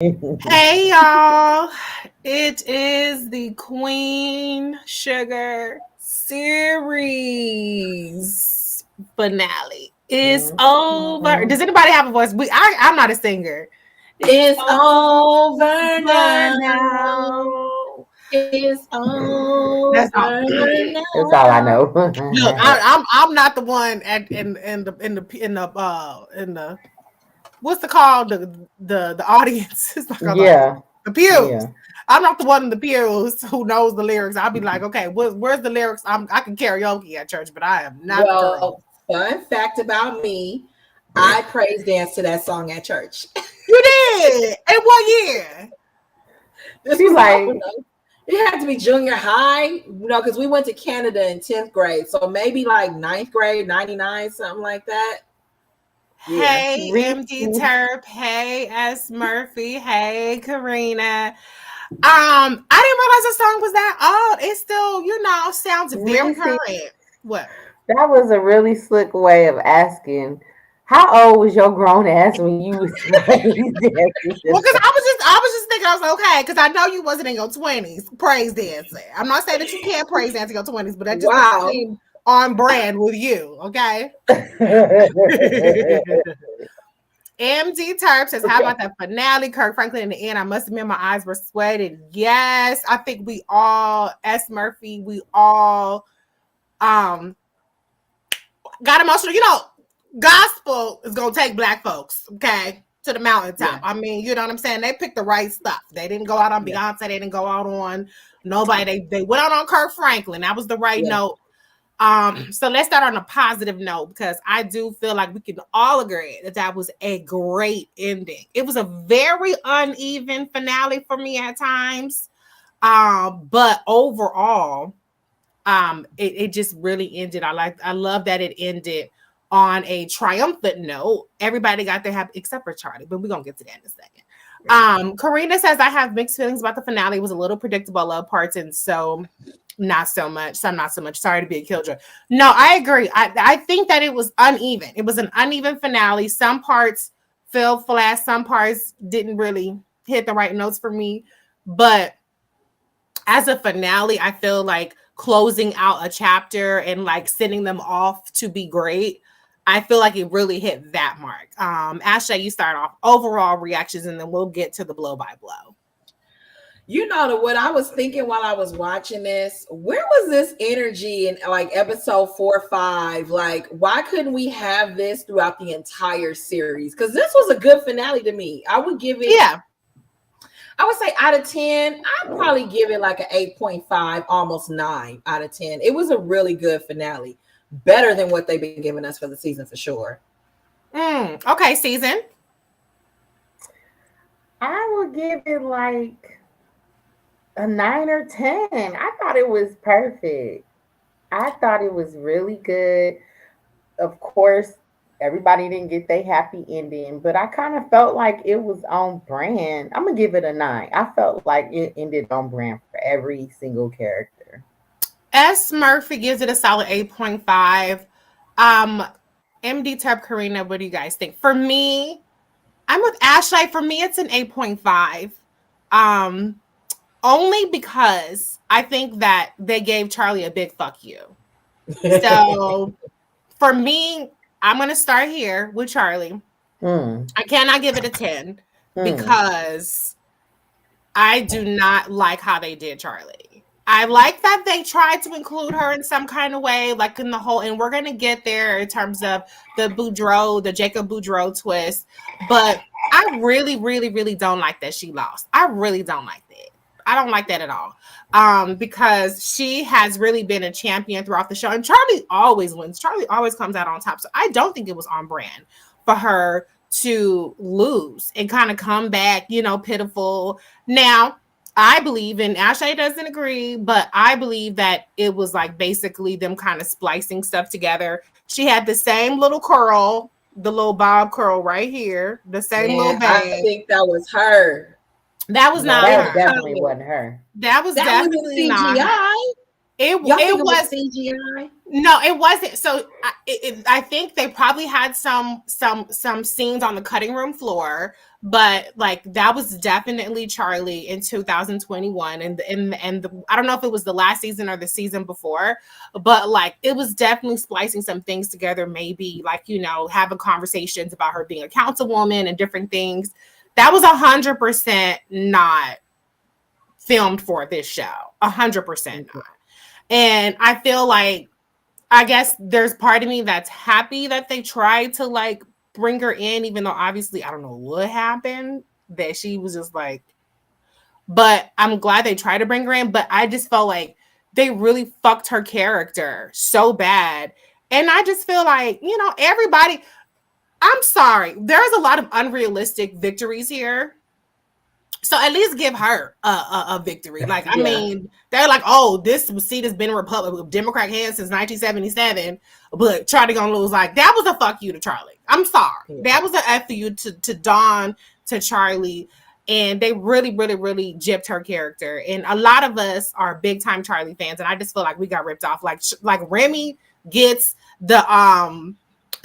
Hey y'all, it is the Queen Sugar series finale. It's over. Does anybody have a voice? I'm not a singer. It's over Over now. now. It's That's all. over That's all I now. know. Look, I'm not the one at in the what's the called the audience. It's not called the audience. Yeah, The pews. yeah. I'm not the one in the pews who knows the lyrics. I'll be like, okay, where's the lyrics? I can karaoke at church, but I am not the girl. Well, fun fact about me, I praise dance to that song at church. You did in 1 year. This She's was like, it had to be junior high, because we went to Canada in 10th grade. So maybe like 9th grade, 99, something like that. Yeah. Hey, MD Terp. Hey, S Murphy. Hey, Karina. I didn't realize the song was that old. It still, sounds very Reese, current. What? that was a really slick way of asking. How old was your grown ass when you was raised Well, because dancing? I was just thinking, I was like, okay, because I know you wasn't in your 20s praise dancing. I'm not saying that you can't praise dance in your 20s, but that just doesn't Wow. seem on brand with you, okay? MD Terp says, how about that finale? Kirk Franklin in the end. I must admit my eyes were sweated. Yes, I think we all, S. Murphy, we all got emotional. Gospel is gonna take black folks, okay, to the mountaintop. Yeah. I mean, you know what I'm saying? They picked the right stuff. They didn't go out on Beyonce, they didn't go out on nobody. They went out on Kirk Franklin. That was the right note. So let's start on a positive note, because I do feel like we can all agree that was a great ending. It was a very uneven finale for me at times. But overall, it just really ended. I love that it ended on a triumphant note. Everybody got their happy except for Charlie, but we're gonna get to that in a second. Karina says, I have mixed feelings about the finale. It was a little predictable. I love parts, and so not so much. Some not so much. Sorry to be a killjoy. No, I agree. I think that it was uneven. It was an uneven finale. Some parts fell flat. Some parts didn't really hit the right notes for me. But as a finale, I feel like closing out a chapter and like sending them off to be great, I feel like it really hit that mark. Ashley, you start off overall reactions, and then we'll get to the blow by blow. What I was thinking while I was watching this, where was this energy in like episode 4 or 5? Like, why couldn't we have this throughout the entire series? Because this was a good finale to me. I would give it, I would say out of 10, I'd probably give it like an 8.5, almost 9 out of 10. It was a really good finale. Better than what they've been giving us for the season for sure. Okay, season. I would give it like a 9 or 10. I thought it was perfect. I thought it was really good. Of course, everybody didn't get their happy ending, but I kind of felt like it was on brand. I'm gonna give it a 9. I felt like it ended on brand for every single character. S. Murphy gives it a solid 8.5. MD Terp, Karina, what do you guys think? For me, I'm with Ashley. For me, it's an 8.5. Only because I think that they gave Charlie a big fuck you. So for me, I'm going to start here with Charlie. I cannot give it a 10 because I do not like how they did Charlie. I like that they tried to include her in some kind of way, like in the whole, and we're going to get there in terms of the Jacob Boudreaux twist. But I really, really, really don't like that she lost. I really don't like that. I don't like that at all. Because she has really been a champion throughout the show. And Charlie always wins. Charlie always comes out on top. So I don't think it was on brand for her to lose and kind of come back, pitiful. Now, I believe, and Ashley doesn't agree, but I believe that it was like basically them kind of splicing stuff together. She had the same little curl, the little bob curl right here, the same little bag. I think that was her. That was not her. That definitely wasn't her. That was definitely CGI. Not her. It was CGI. No, it wasn't. So I think they probably had some scenes on the cutting room floor, but like that was definitely Charlie in 2021, and I don't know if it was the last season or the season before, but like it was definitely splicing some things together. Maybe like having conversations about her being a councilwoman and different things. That was 100% not filmed for this show. 100% not. And I feel like, I guess there's part of me that's happy that they tried to like bring her in, even though obviously I don't know what happened, that she was just like, but I'm glad they tried to bring her in. But I just felt like they really fucked her character so bad. And I just feel like, everybody, I'm sorry, there's a lot of unrealistic victories here. So at least give her a victory. Like, I mean, they're like, oh, this seat has been with Democrat hands since 1977, but Charlie gonna lose. Like, that was a fuck you to Charlie. I'm sorry. Yeah. That was an F you to Dawn, to Charlie. And they really, really, really gypped her character. And a lot of us are big time Charlie fans. And I just feel like we got ripped off. Like Remy gets the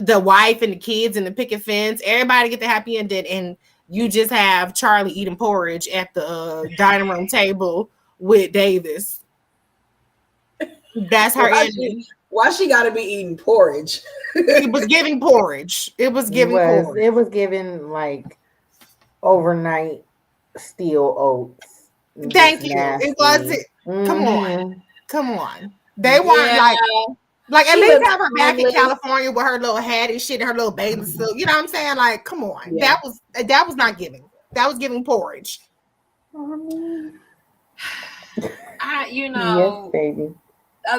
wife and the kids and the picket fence. Everybody get the happy ending, and you just have Charlie eating porridge at the dining room table with Davis. That's her ending. Why she got to be eating porridge? It was giving porridge. It was giving porridge. It was giving like overnight steel oats. Thank you. Nasty. It wasn't. Come on. They weren't like at least have her back in California with her little hat and shit, and her little bathing suit. You know what I'm saying? Like, come on. Yeah. That was not giving. That was giving porridge. Yes, baby.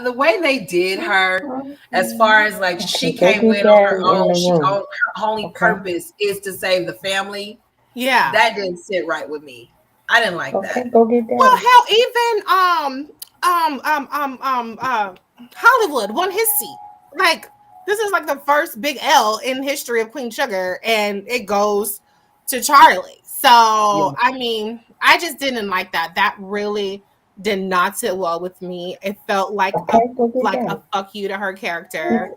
The way they did her, as far as like she came in on her own, her only purpose is to save the family. Yeah, that didn't sit right with me. I didn't like that. Go get that. Well, hell, even Hollywood won his seat. Like, this is like the first big L in history of Queen Sugar, and it goes to Charlie. So I mean, I just didn't like that. That really did not sit well with me. It felt like a fuck you to her character.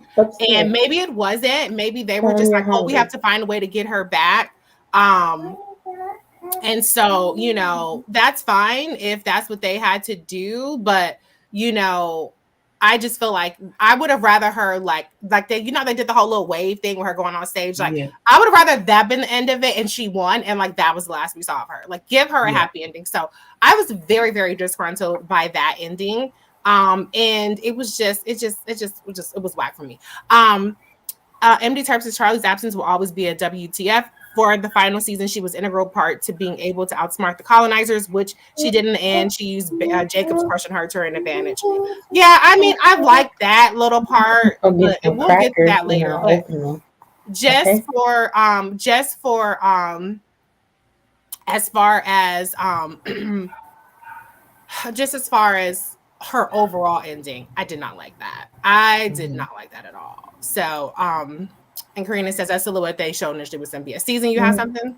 And maybe it wasn't. Maybe they were just like, oh, we have to find a way to get her back. And so, that's fine if that's what they had to do. But, I just feel like I would have rather her like they, they did the whole little wave thing with her going on stage. Like, I would have rather that been the end of it and she won, and like that was the last we saw of her. Like, give her a happy ending. So I was very, very disgruntled by that ending. And it was it was whack for me. MD Terps says Charlie's absence will always be a WTF. For the final season, she was integral part to being able to outsmart the colonizers, which she did in the end. She used Jacob's crushing her to her advantage. Yeah, I mean, I like that little part, but we'll get to that later. But just for as far as just as far as her overall ending, I did not like that. I did not like that at all. So, and Karina says that silhouette they showed initially was going to be a season. You have something?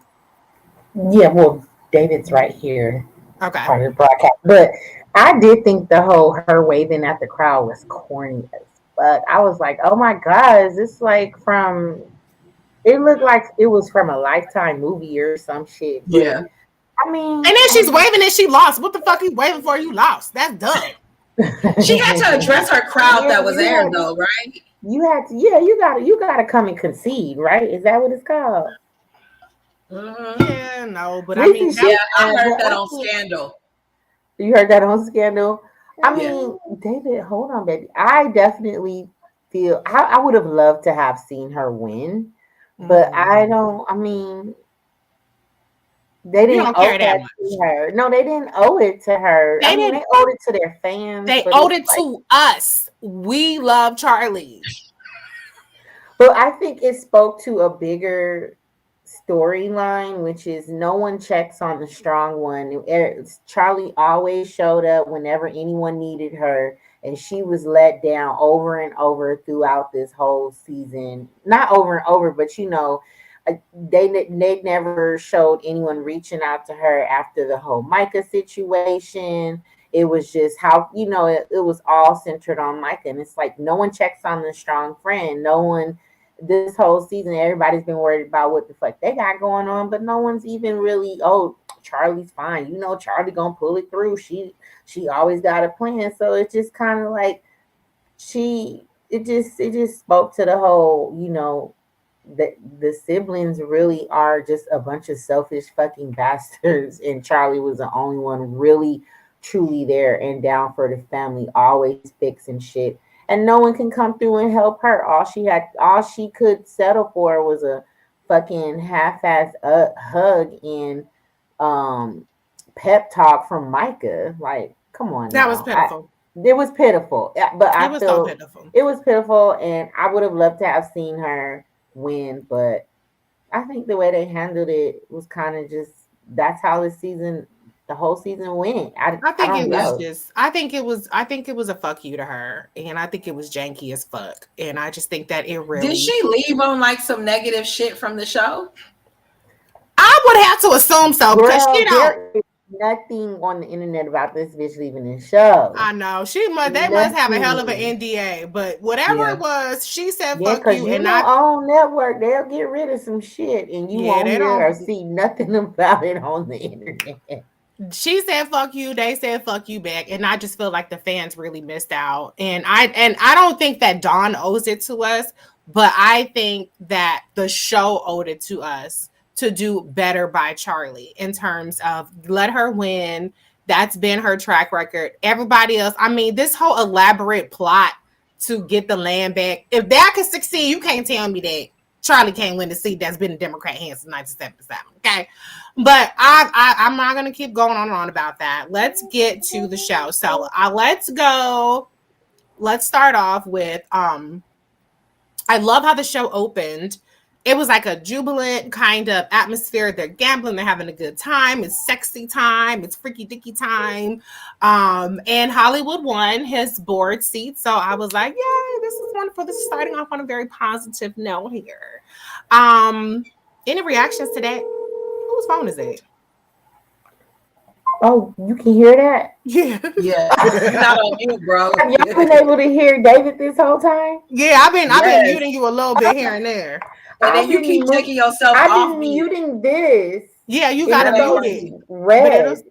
Yeah, well, David's right here. Okay. Part of the broadcast. But I did think the whole her waving at the crowd was corny as fuck. I was like, oh my God, is this like from, it looked like it was from a Lifetime movie or some shit. But, yeah. I mean. And then she's waving and she lost. What the fuck are you waving for? You lost. That's dumb. She had to address her crowd that was there though, right? You had to, you gotta come and concede, right? Is that what it's called? Yeah, no, but I mean, I heard that on Scandal. You heard that on Scandal? I mean, David, hold on, baby. I definitely feel I would have loved to have seen her win, but I don't. I mean, they didn't owe that to her. No, they didn't owe it to her. They owed it to their fans. They owed it to us. We love Charlie. But I think it spoke to a bigger storyline, which is no one checks on the strong one. Charlie always showed up whenever anyone needed her, and she was let down over and over throughout this whole season. Not over and over, but they never showed anyone reaching out to her after the whole Micah situation. It was just how, it was all centered on Micah. And it's like no one checks on the strong friend. No one this whole season, everybody's been worried about what the fuck they got going on, but no one's even really, oh, Charlie's fine. You know, Charlie gonna pull it through. She always got a plan. So it's just kind of like it just spoke to the whole, that the siblings really are just a bunch of selfish fucking bastards, and Charlie was the only one really truly there and down for the family, always fixing shit. And no one can come through and help her. All she could settle for was a fucking half-ass hug and pep talk from Micah. Like, come on, that was pitiful. It was pitiful, but it was so pitiful. It was pitiful, and I would have loved to have seen her win, but I think the way they handled it was kind of just, that's how the whole season went. I think it was a fuck you to her, and I think it was janky as fuck, and I just think that it really. Did she leave on like some negative shit from the show? I would have to assume so, because she don't. Nothing on the internet about this bitch leaving the show. I know they must have a hell of an NDA, but whatever it was, she said fuck you, and not on network, they'll get rid of some shit, and you won't hear or see nothing about it on the internet. She said fuck you, they said fuck you back, and I just feel like the fans really missed out. And I don't think that Dawn owes it to us, but I think that the show owed it to us to do better by Charlie in terms of let her win. That's been her track record. Everybody else, I mean, this whole elaborate plot to get the land back, if that could succeed, you can't tell me that Charlie can't win the seat that's been in Democrat hands since 1977. Okay. But I'm not going to keep going on and on about that. Let's get to the show. So let's start off with, I love how the show opened. It was like a jubilant kind of atmosphere. They're gambling. They're having a good time. It's sexy time. It's freaky dicky time. And Hollywood won his board seat. So I was like, yay, this is wonderful. This is starting off on a very positive note here. Any reactions to that? Whose phone is it? Oh, you can hear that? Yeah. Yeah. You're not on mute, bro. Have y'all been able to hear David this whole time? Yeah, I've been muting you a little bit here and there. And then you keep taking yourself off. I've been muting this. Yeah, you gotta mute it. Red.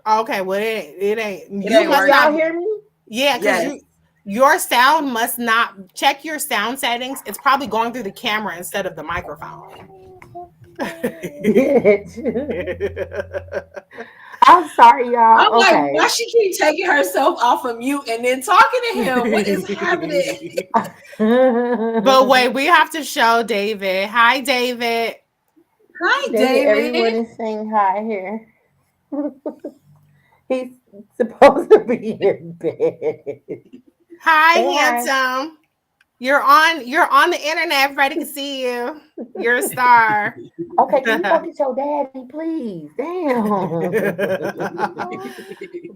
Okay, well it ain't. You must not hear me. Yeah, because your sound must not check your sound settings. It's probably going through the camera instead of the microphone. I'm sorry, y'all. I'm like, why she keep taking herself off of mute and then talking to him? What is happening? But wait, we have to show David. Hi, David. Hi, David. Everyone is saying hi here. He's supposed to be in bed. Hi, handsome. You're on the internet. Everybody can see you. You're a star. Okay, can you look at your daddy, please? Damn.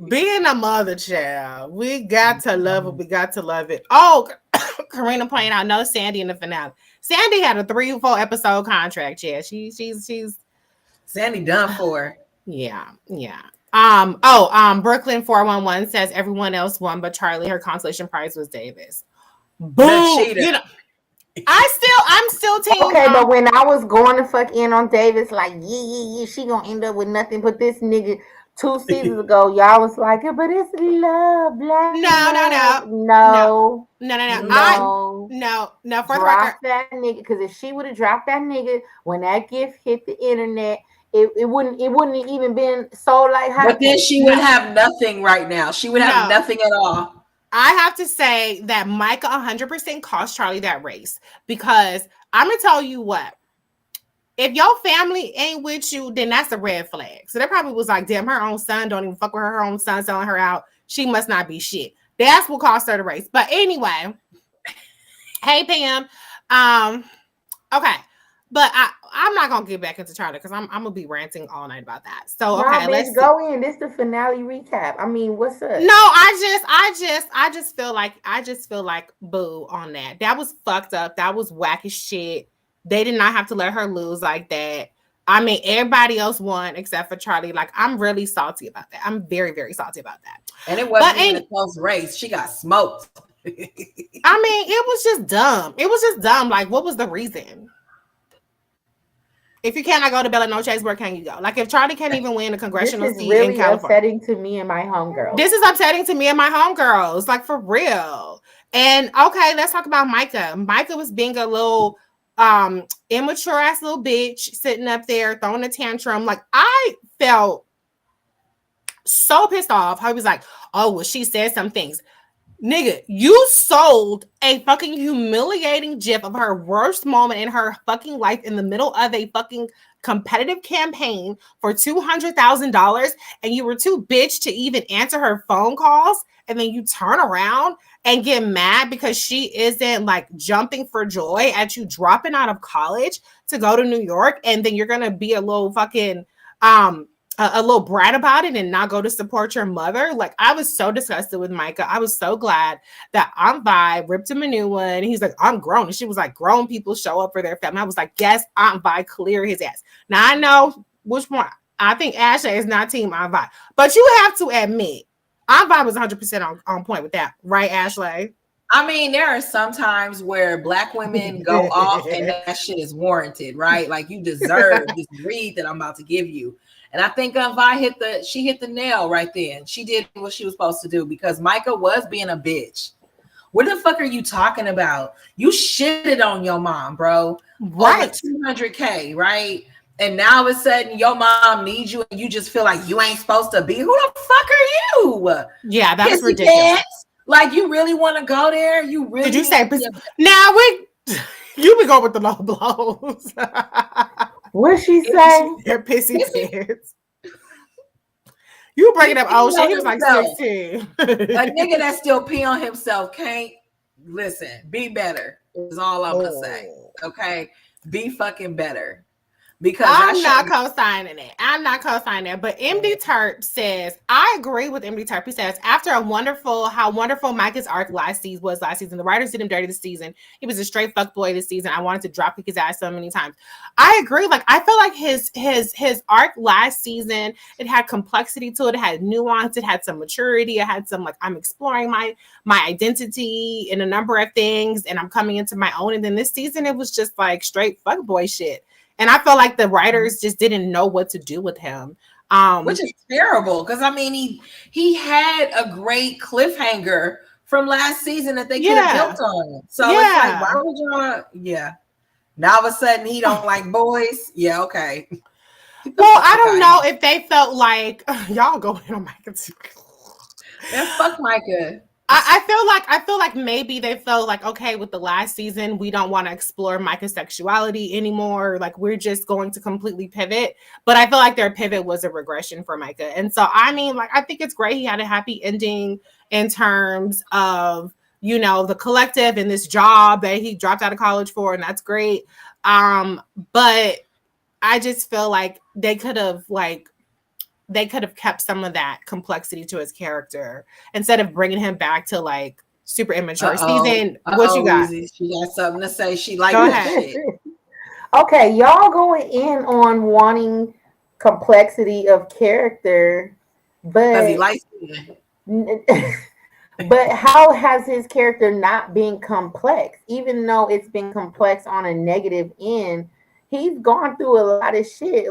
Being a mother child, we got to love it. We got to love it. Oh, Karina pointing out no Sandy in the finale. Sandy had a 3-4 episode contract. Yeah, she's Sandy done for. Yeah. Brooklyn 411 says everyone else won, but Charlie, her consolation prize was Davis. Boom. You know, I'm still team. Okay, but when I was going to fuck in on Davis, like, yeah, she gonna end up with nothing but this nigga 2 seasons ago, y'all was like, but it's love, blah. No. For drop that nigga, because if she would have dropped that nigga when that gift hit the internet, it wouldn't have even been so like. But then she would have nothing right now. She would have nothing at all. I have to say that Micah 100% cost Charlie that race, because I'm gonna tell you what. If your family ain't with you, then that's a red flag. So they probably was like, damn, her own son don't even fuck with her own son, selling her out. She must not be shit. That's what cost her the race. But anyway, hey Pam. Okay. But I'm not gonna get back into Charlie because I'm gonna be ranting all night about that. So okay, let's go in. This is the finale recap. I mean, what's up? No, I just feel like boo on that. That was fucked up. That was whack as shit. They did not have to let her lose like that. I mean, everybody else won except for Charlie. Like, I'm really salty about that. I'm very, very salty about that. And it wasn't even a close race. She got smoked. I mean, it was just dumb. It was just dumb. Like, what was the reason? If you cannot go to Bella Noche's, where can you go? Like, if Charlie can't even win a congressional seat really in California. upsetting to me and my homegirls. This is upsetting to me and my homegirls. Like, for real. And, okay, let's talk about Micah. Micah was being a little immature ass little bitch sitting up there throwing a tantrum. Like, I felt so pissed off how he was like, oh, well, she said some things. Nigga, you sold a fucking humiliating gif of her worst moment in her fucking life in the middle of a fucking competitive campaign for $200,000, and you were too bitch to even answer her phone calls, and then you turn around and get mad because she isn't like jumping for joy at you dropping out of college to go to New York, and then you're gonna be a little fucking a little brat about it and not go to support your mother. Like, I was so disgusted with Micah. I was so glad that Aunt Vi ripped him a new one. And he's like, I'm grown. And she was like, grown people show up for their family. I was like, yes, Aunt Vi, clear his ass. Now, I know which one. I think Ashley is not team Aunt Vi. But you have to admit, Aunt Vi was 100% on point with that. Right, Ashley? I mean, there are some times where Black women go off and that shit is warranted, right? Like, you deserve this read that I'm about to give you. And I think Vi hit the nail right then. She did what she was supposed to do because Micah was being a bitch. What the fuck are you talking about? You shitted on your mom, bro. Right. Over $200K, right? And now all of a sudden your mom needs you and you just feel like you ain't supposed to be. Who the fuck are you? Yeah, that was ridiculous. Pants? Like, you really want to go there? You really did you say now you would go with the low blows. What'd she say? They're pissy pants. You bring it up. Oh, shit, he was like 16. A nigga that still pee on himself can't listen. Be better is all I'm gonna say. Okay, be fucking better. Because I'm not co-signing it. I'm not co-signing it. But MD Terp says, I agree with MD Terp. He says, after how wonderful Micah's arc last season, the writers did him dirty this season. He was a straight fuckboy this season. I wanted to drop kick his ass so many times. I agree. Like, I feel like his arc last season, it had complexity to it. It had nuance. It had some maturity. It had some, like, I'm exploring my identity in a number of things, and I'm coming into my own. And then this season, it was just like straight fuckboy shit. And I felt like the writers just didn't know what to do with him. Which is terrible. Because, I mean, he had a great cliffhanger from last season that they could have built on. So it's like, why would y'all? Yeah. Now all of a sudden he don't like boys. Yeah, okay. Well, I don't know if they felt like y'all go in on Micah too. Yeah, fuck Micah. I feel like maybe they felt like, okay, with the last season, we don't want to explore Micah's sexuality anymore. Like, we're just going to completely pivot. But I feel like their pivot was a regression for Micah. And so, I mean, like, I think it's great. He had a happy ending in terms of, you know, the collective and this job that he dropped out of college for. And that's great. But I just feel like they could have kept some of that complexity to his character instead of bringing him back to like super immature season. What you got? She got something to say. She like Go ahead. Okay, y'all going in on wanting complexity of character, but he likes but how has his character not been complex? Even though it's been complex on a negative end, he's gone through a lot of shit.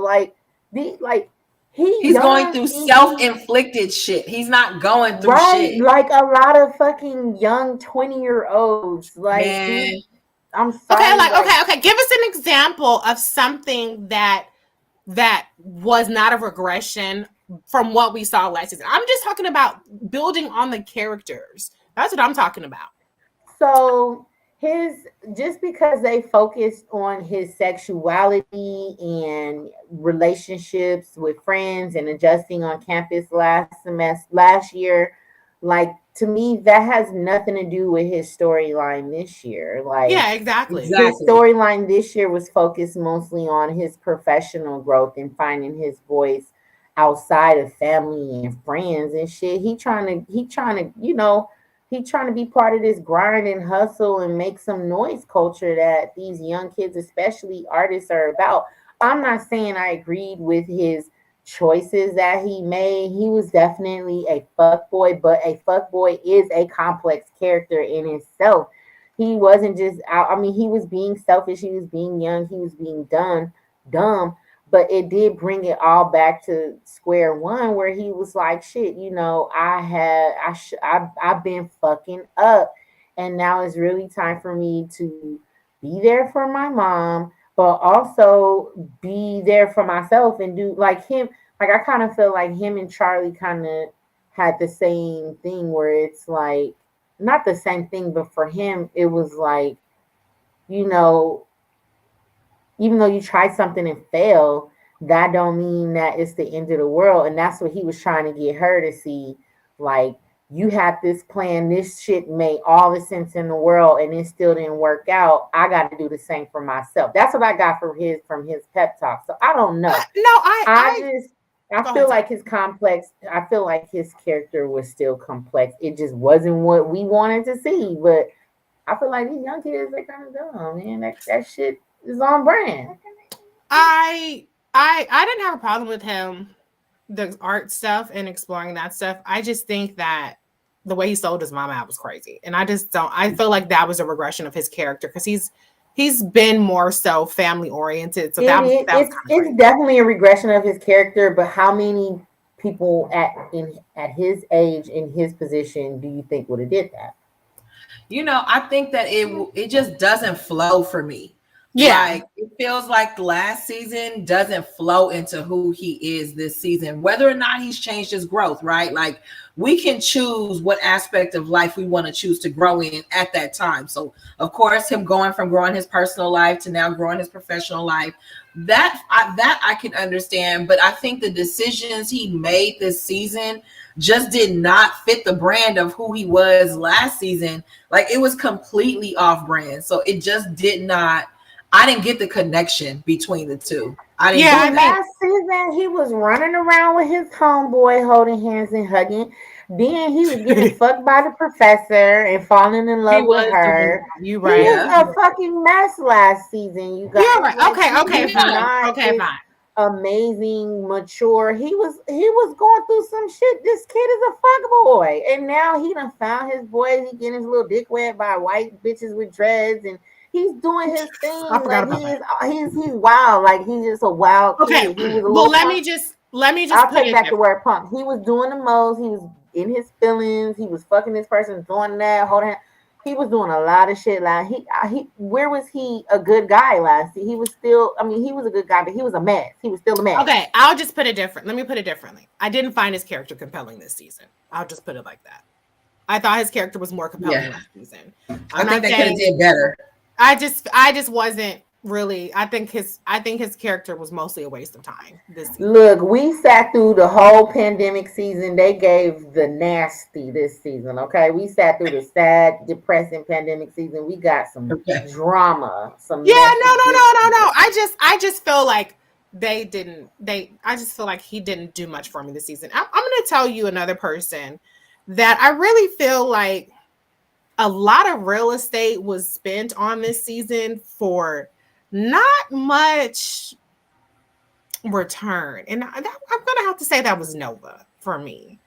He's going through self-inflicted shit. He's not going through shit. Like a lot of fucking young 20-year-olds. Like, I'm sorry. Okay. Give us an example of something that was not a regression from what we saw last season. I'm just talking about building on the characters. That's what I'm talking about. So just because they focused on his sexuality and relationships with friends and adjusting on campus last year, like, to me, that has nothing to do with his storyline this year. Like, yeah, exactly. His storyline this year was focused mostly on his professional growth and finding his voice outside of family and friends and shit. He trying to be part of this grind and hustle and make some noise culture that these young kids, especially artists, are about. I'm not saying I agreed with his choices that he made. He was definitely a fuckboy, but a fuckboy is a complex character in itself. He wasn't just out. I mean, he was being selfish. He was being young. He was being dumb. But it did bring it all back to square one, where he was like, "Shit, you know, I've been fucking up, and now it's really time for me to be there for my mom, but also be there for myself and do like him." Like I kind of feel like him and Charlie kind of had the same thing, where it's like not the same thing, but for him it was like, you know, even though you try something and fail, that don't mean that it's the end of the world. And that's what he was trying to get her to see. Like, you had this plan, this shit made all the sense in the world, and it still didn't work out. I got to do the same for myself. That's what I got from his pep talk. So I don't know. I feel like his complex. I feel like his character was still complex. It just wasn't what we wanted to see. But I feel like these young kids, they kind of dumb, man. That shit is on brand. I didn't have a problem with him, the art stuff and exploring that stuff. I just think that the way he sold his mom out was crazy. And I feel like that was a regression of his character, because he's been more so family oriented. So it's definitely a regression of his character, but how many people at his age, in his position, do you think would have did that? You know, I think that it just doesn't flow for me. Yeah. Like, it feels like the last season doesn't flow into who he is this season, whether or not he's changed his growth, right? Like, we can choose what aspect of life we want to choose to grow in at that time. So, of course, him going from growing his personal life to now growing his professional life, that I can understand. But I think the decisions he made this season just did not fit the brand of who he was last season. Like, it was completely off brand. So it just did not. I didn't get the connection between the two. Last season he was running around with his homeboy, holding hands and hugging. Then he was getting fucked by the professor and falling in love with her. You right? He was a fucking mess last season. You guys. Yeah, right. Okay, fine. Amazing, mature. He was going through some shit. This kid is a fuck boy, and now he done found his boy. He getting his little dick wet by white bitches with dreads, and he's doing his thing. Like he's wild. Like he's just a wild kid. Okay. Well, let me just. I'll take back the word punk. He was doing the most. He was in his feelings. He was fucking this person, doing that, holding. He was doing a lot of shit. Like where was he a good guy last year? He was still. I mean, he was a good guy, but he was a mess. He was still a mess. Okay, I'll just put it different. Let me put it differently. I didn't find his character compelling this season. I'll just put it like that. I thought his character was more compelling last season. I think they could have did better. I just wasn't really. I think his character was mostly a waste of time this season. Look, we sat through the whole pandemic season. They gave the nasty this season. Okay, we sat through the sad, depressing pandemic season. We got some drama. No. I just feel like I just feel like he didn't do much for me this season. I'm going to tell you another person that I really feel like a lot of real estate was spent on this season for not much return. And I'm going to have to say that was Nova for me.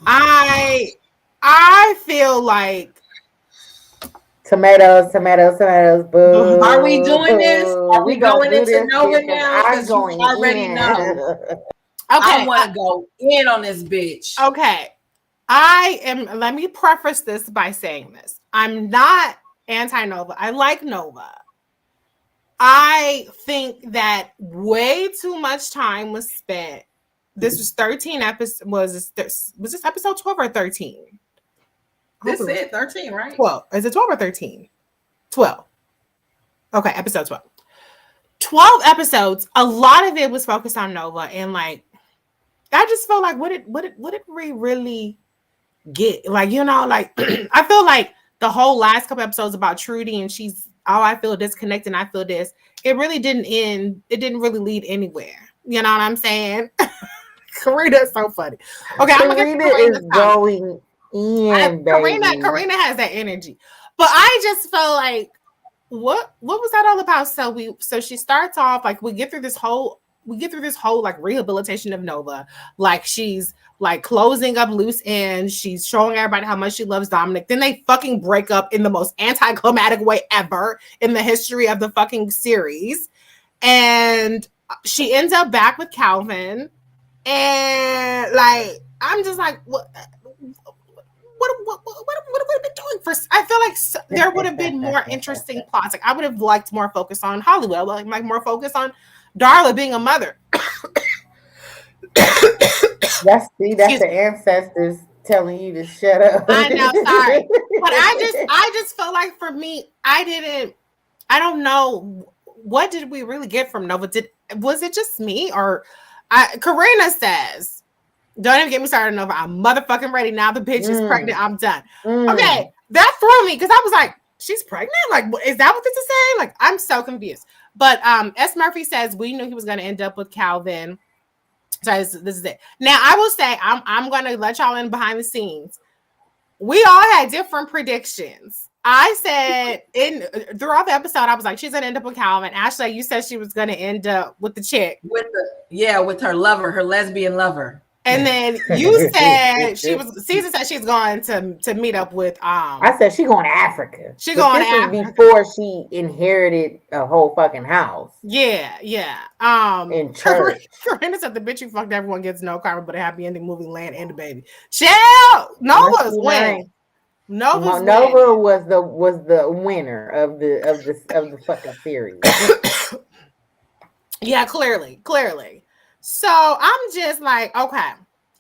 I feel like tomatoes, boo. Are we doing this? Are we going into Nova now? I'm going already in. know. Okay. I want to go in on this bitch. Okay. Let me preface this by saying this. I'm not anti-Nova. I like Nova. I think that way too much time was spent. This was 13 episodes. Was this episode 12 or 13? This is it, 13, right? 12. Is it 12 or 13? 12. Okay, episode 12. 12 episodes. A lot of it was focused on Nova, and like I just felt like what did we really get? Like, you know, like I feel like the whole last couple episodes about Trudy and she's I feel disconnected and I feel this. It really didn't end. It didn't really lead anywhere. You know what I'm saying? Karina's so funny. Okay, Karina is going in, baby. Karina has that energy. But I just felt like what was that all about? So she starts off like we get through this whole we get through this whole like rehabilitation of Nova. Like she's like closing up loose ends. She's showing everybody how much she loves Dominic. Then they fucking break up in the most anticlimactic way ever in the history of the fucking series. And she ends up back with Calvin. And like, I'm just like, what would have been doing for? I feel like there would have been more interesting plots. Like I would have liked more focus on Hollywood. I would like more focus on Darla being a mother. That's the ancestors telling you to shut up. I know, sorry, but I just felt like for me, I don't know, what did we really get from Nova? Was it just me or? Karina says, don't even get me started, Nova. I'm motherfucking ready now. The bitch is pregnant. I'm done. Okay, that threw me because I was like, she's pregnant? Like, is that what this is saying? Like, I'm so confused. But S. Murphy says we knew he was going to end up with Calvin. So this is it. Now, I will say, I'm going to let y'all in behind the scenes. We all had different predictions. I said throughout the episode, I was like, she's gonna end up with Calvin. Ashley, you said she was gonna end up with the chick. With her lover, her lesbian lover. And then you said Season said she's going to meet up with I said she going to Africa. She going to Africa before she inherited a whole fucking house. Yeah. In church. Karina said the bitch who fucked everyone gets no karma but a happy ending, moving land and the baby. Chill! Nova's winning. Nova was the winner of the fucking series. Yeah, clearly. So I'm just like, okay,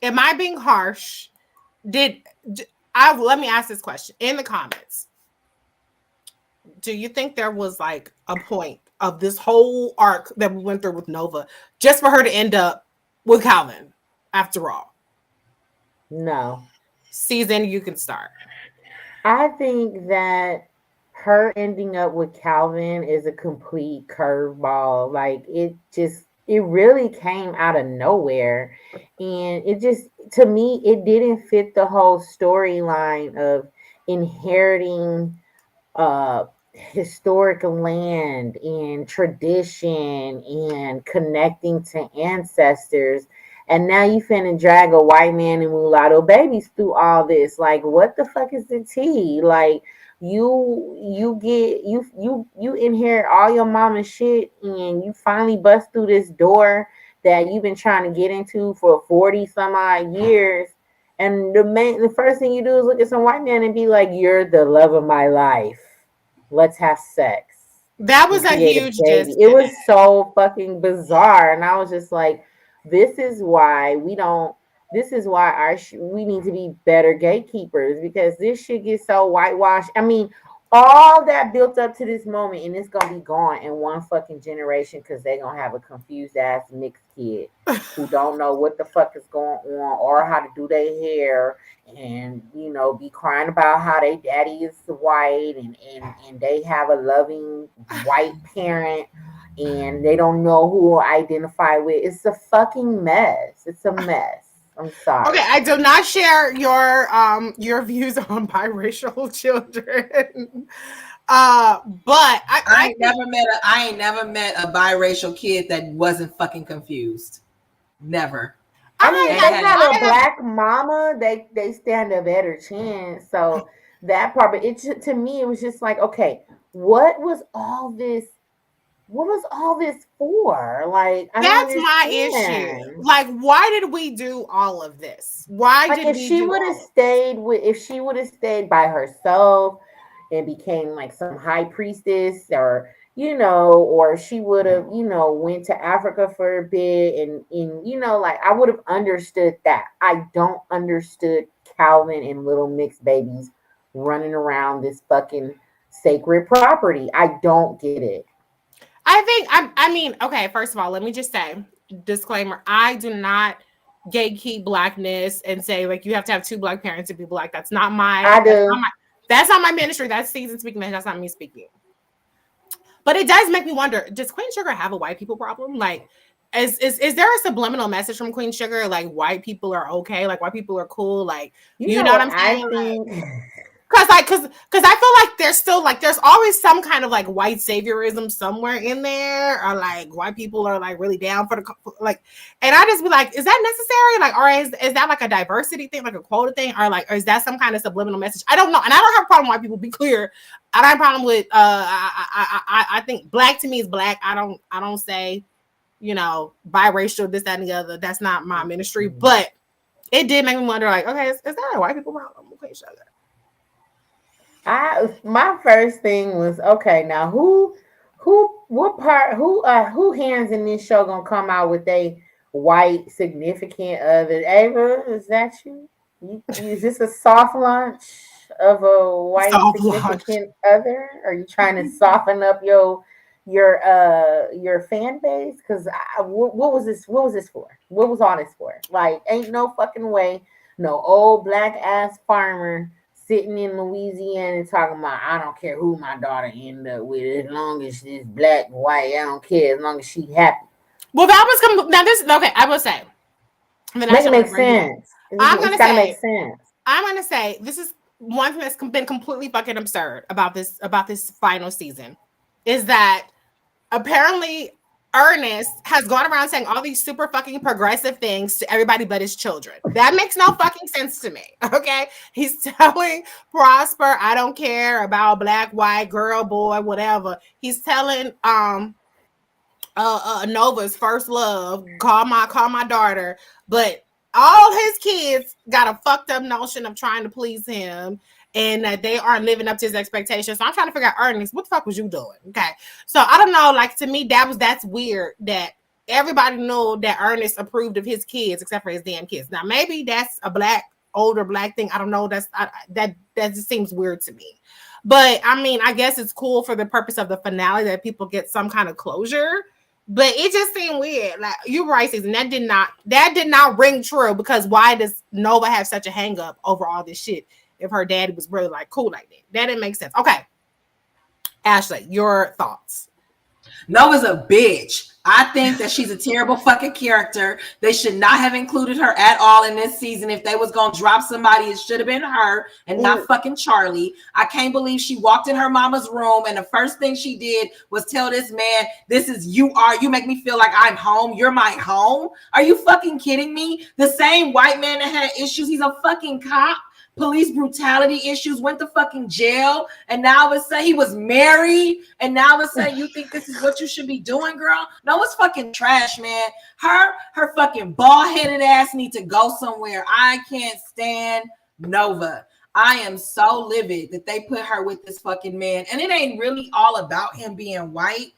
am I being harsh? Let me ask this question in the comments. Do you think there was like a point of this whole arc that we went through with Nova just for her to end up with Calvin after all? No. Season, you can start. I think that her ending up with Calvin is a complete curveball. Like it really came out of nowhere. And it just, to me, it didn't fit the whole storyline of inheriting historic land and tradition and connecting to ancestors. And now you finna drag a white man and mulatto babies through all this. Like, what the fuck is the tea? Like, you inherit all your mama's shit and you finally bust through this door that you've been trying to get into for 40 some odd years. And the first thing you do is look at some white man and be like, you're the love of my life. Let's have sex. That was a huge disconnect. It was so fucking bizarre. And I was just like, this is why we need to be better gatekeepers, because this shit gets so whitewashed. I mean, all that built up to this moment, and it's gonna be gone in one fucking generation because they're gonna have a confused ass mixed kid who don't know what the fuck is going on or how to do their hair, and be crying about how their daddy is white and they have a loving white parent and they don't know who to identify with. It's a fucking mess. It's a mess. I'm sorry. Okay, I do not share your views on biracial children. But I ain't never met a biracial kid that wasn't fucking confused. Never. I mean, if they have a black mama, they stand a better chance. So that part, but to me, it was just like, okay, what was all this for? Like, that's my issue. Like, why did we do all of this? If she would have stayed by herself and became like some high priestess, or or she would have, went to Africa for a bit and like, I would have understood that. I don't understood Calvin and little mixed babies running around this fucking sacred property. I don't get it. Okay, first of all, let me just say, disclaimer, I do not gatekeep blackness and say, like, you have to have two black parents to be black. That's not that's not my ministry. That's Season speaking. That's not me speaking. But it does make me wonder, does Queen Sugar have a white people problem? Like, is there a subliminal message from Queen Sugar? Like, white people are okay? Like, white people are cool? Like, you know what I'm saying? Because I feel like there's still like there's always some kind of like white saviorism somewhere in there, or like white people are like really down for the like, and I just be like, is that necessary? Like, or is that like a diversity thing, like a quota thing, or is that some kind of subliminal message? I don't know, and I don't have a problem with white people. Be clear, I don't have a problem with. I think black to me is black. I don't say, biracial, this, that, and the other. That's not my ministry, but it did make me wonder, like, okay, is that a white people problem? Okay, shut up. My first thing was, okay, now who hands in this show gonna come out with a white significant other? Ava, is that you? Is this a soft launch of a white significant other? Are you trying to soften up your fan base? Because what was this for? What was all this for? Like, ain't no fucking way no old black ass farmer sitting in Louisiana and talking about, I don't care who my daughter end up with, as long as she's black, white, I don't care, as long as she's happy. Well, that was now this okay. I will say, make it make sense. It's gotta make sense. I'm gonna say this is one thing that's been completely fucking absurd about this final season, is that apparently Ernest has gone around saying all these super fucking progressive things to everybody but his children. That makes no fucking sense to me. Okay. He's telling Prosper, I don't care about black, white, girl, boy, whatever. He's telling Nova's first love, call my daughter, but all his kids got a fucked up notion of trying to please him, and that they aren't living up to his expectations. So I'm trying to figure out, Ernest, what the fuck was you doing? Okay. So I don't know. Like, to me, that's weird that everybody knew that Ernest approved of his kids except for his damn kids. Now, maybe that's a older black thing. I don't know. That just seems weird to me. But I mean, I guess it's cool for the purpose of the finale that people get some kind of closure. But it just seemed weird. Like, you're right, Susan. That did not ring true, because why does Nova have such a hang up over all this shit if her daddy was really like cool like that? That didn't make sense. Okay. Ashley, your thoughts. Nova's a bitch. I think that she's a terrible fucking character. They should not have included her at all in this season. If they was gonna drop somebody, it should have been her and not fucking Charlie. I can't believe she walked in her mama's room and the first thing she did was tell this man, you make me feel like I'm home. You're my home. Are you fucking kidding me? The same white man that had issues, he's a fucking cop. Police brutality issues, went to fucking jail, and now it's saying he was married, and now it's saying you think this is what you should be doing, girl? No, it's fucking trash, man. Her fucking bald-headed ass need to go somewhere. I can't stand Nova. I am so livid that they put her with this fucking man, and it ain't really all about him being white.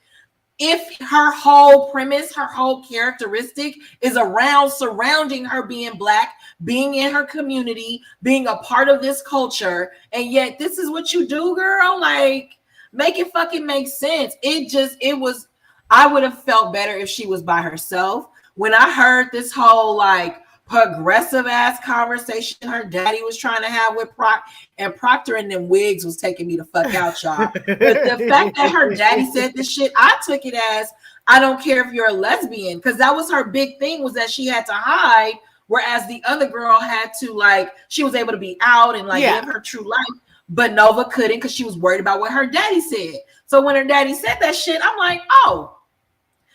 If her whole premise, her whole characteristic is around surrounding her being black, being in her community, being a part of this culture, and yet this is what you do, girl, like, make it fucking make sense. I would have felt better if she was by herself. When I heard this whole like progressive ass conversation her daddy was trying to have with Proctor and them wigs was taking me the fuck out, y'all. But the fact that her daddy said this shit, I took it as, I don't care if you're a lesbian, because that was her big thing, was that she had to hide, whereas the other girl had to, like, she was able to be out and like live her true life, but Nova couldn't because she was worried about what her daddy said. So when her daddy said that shit, I'm like, oh,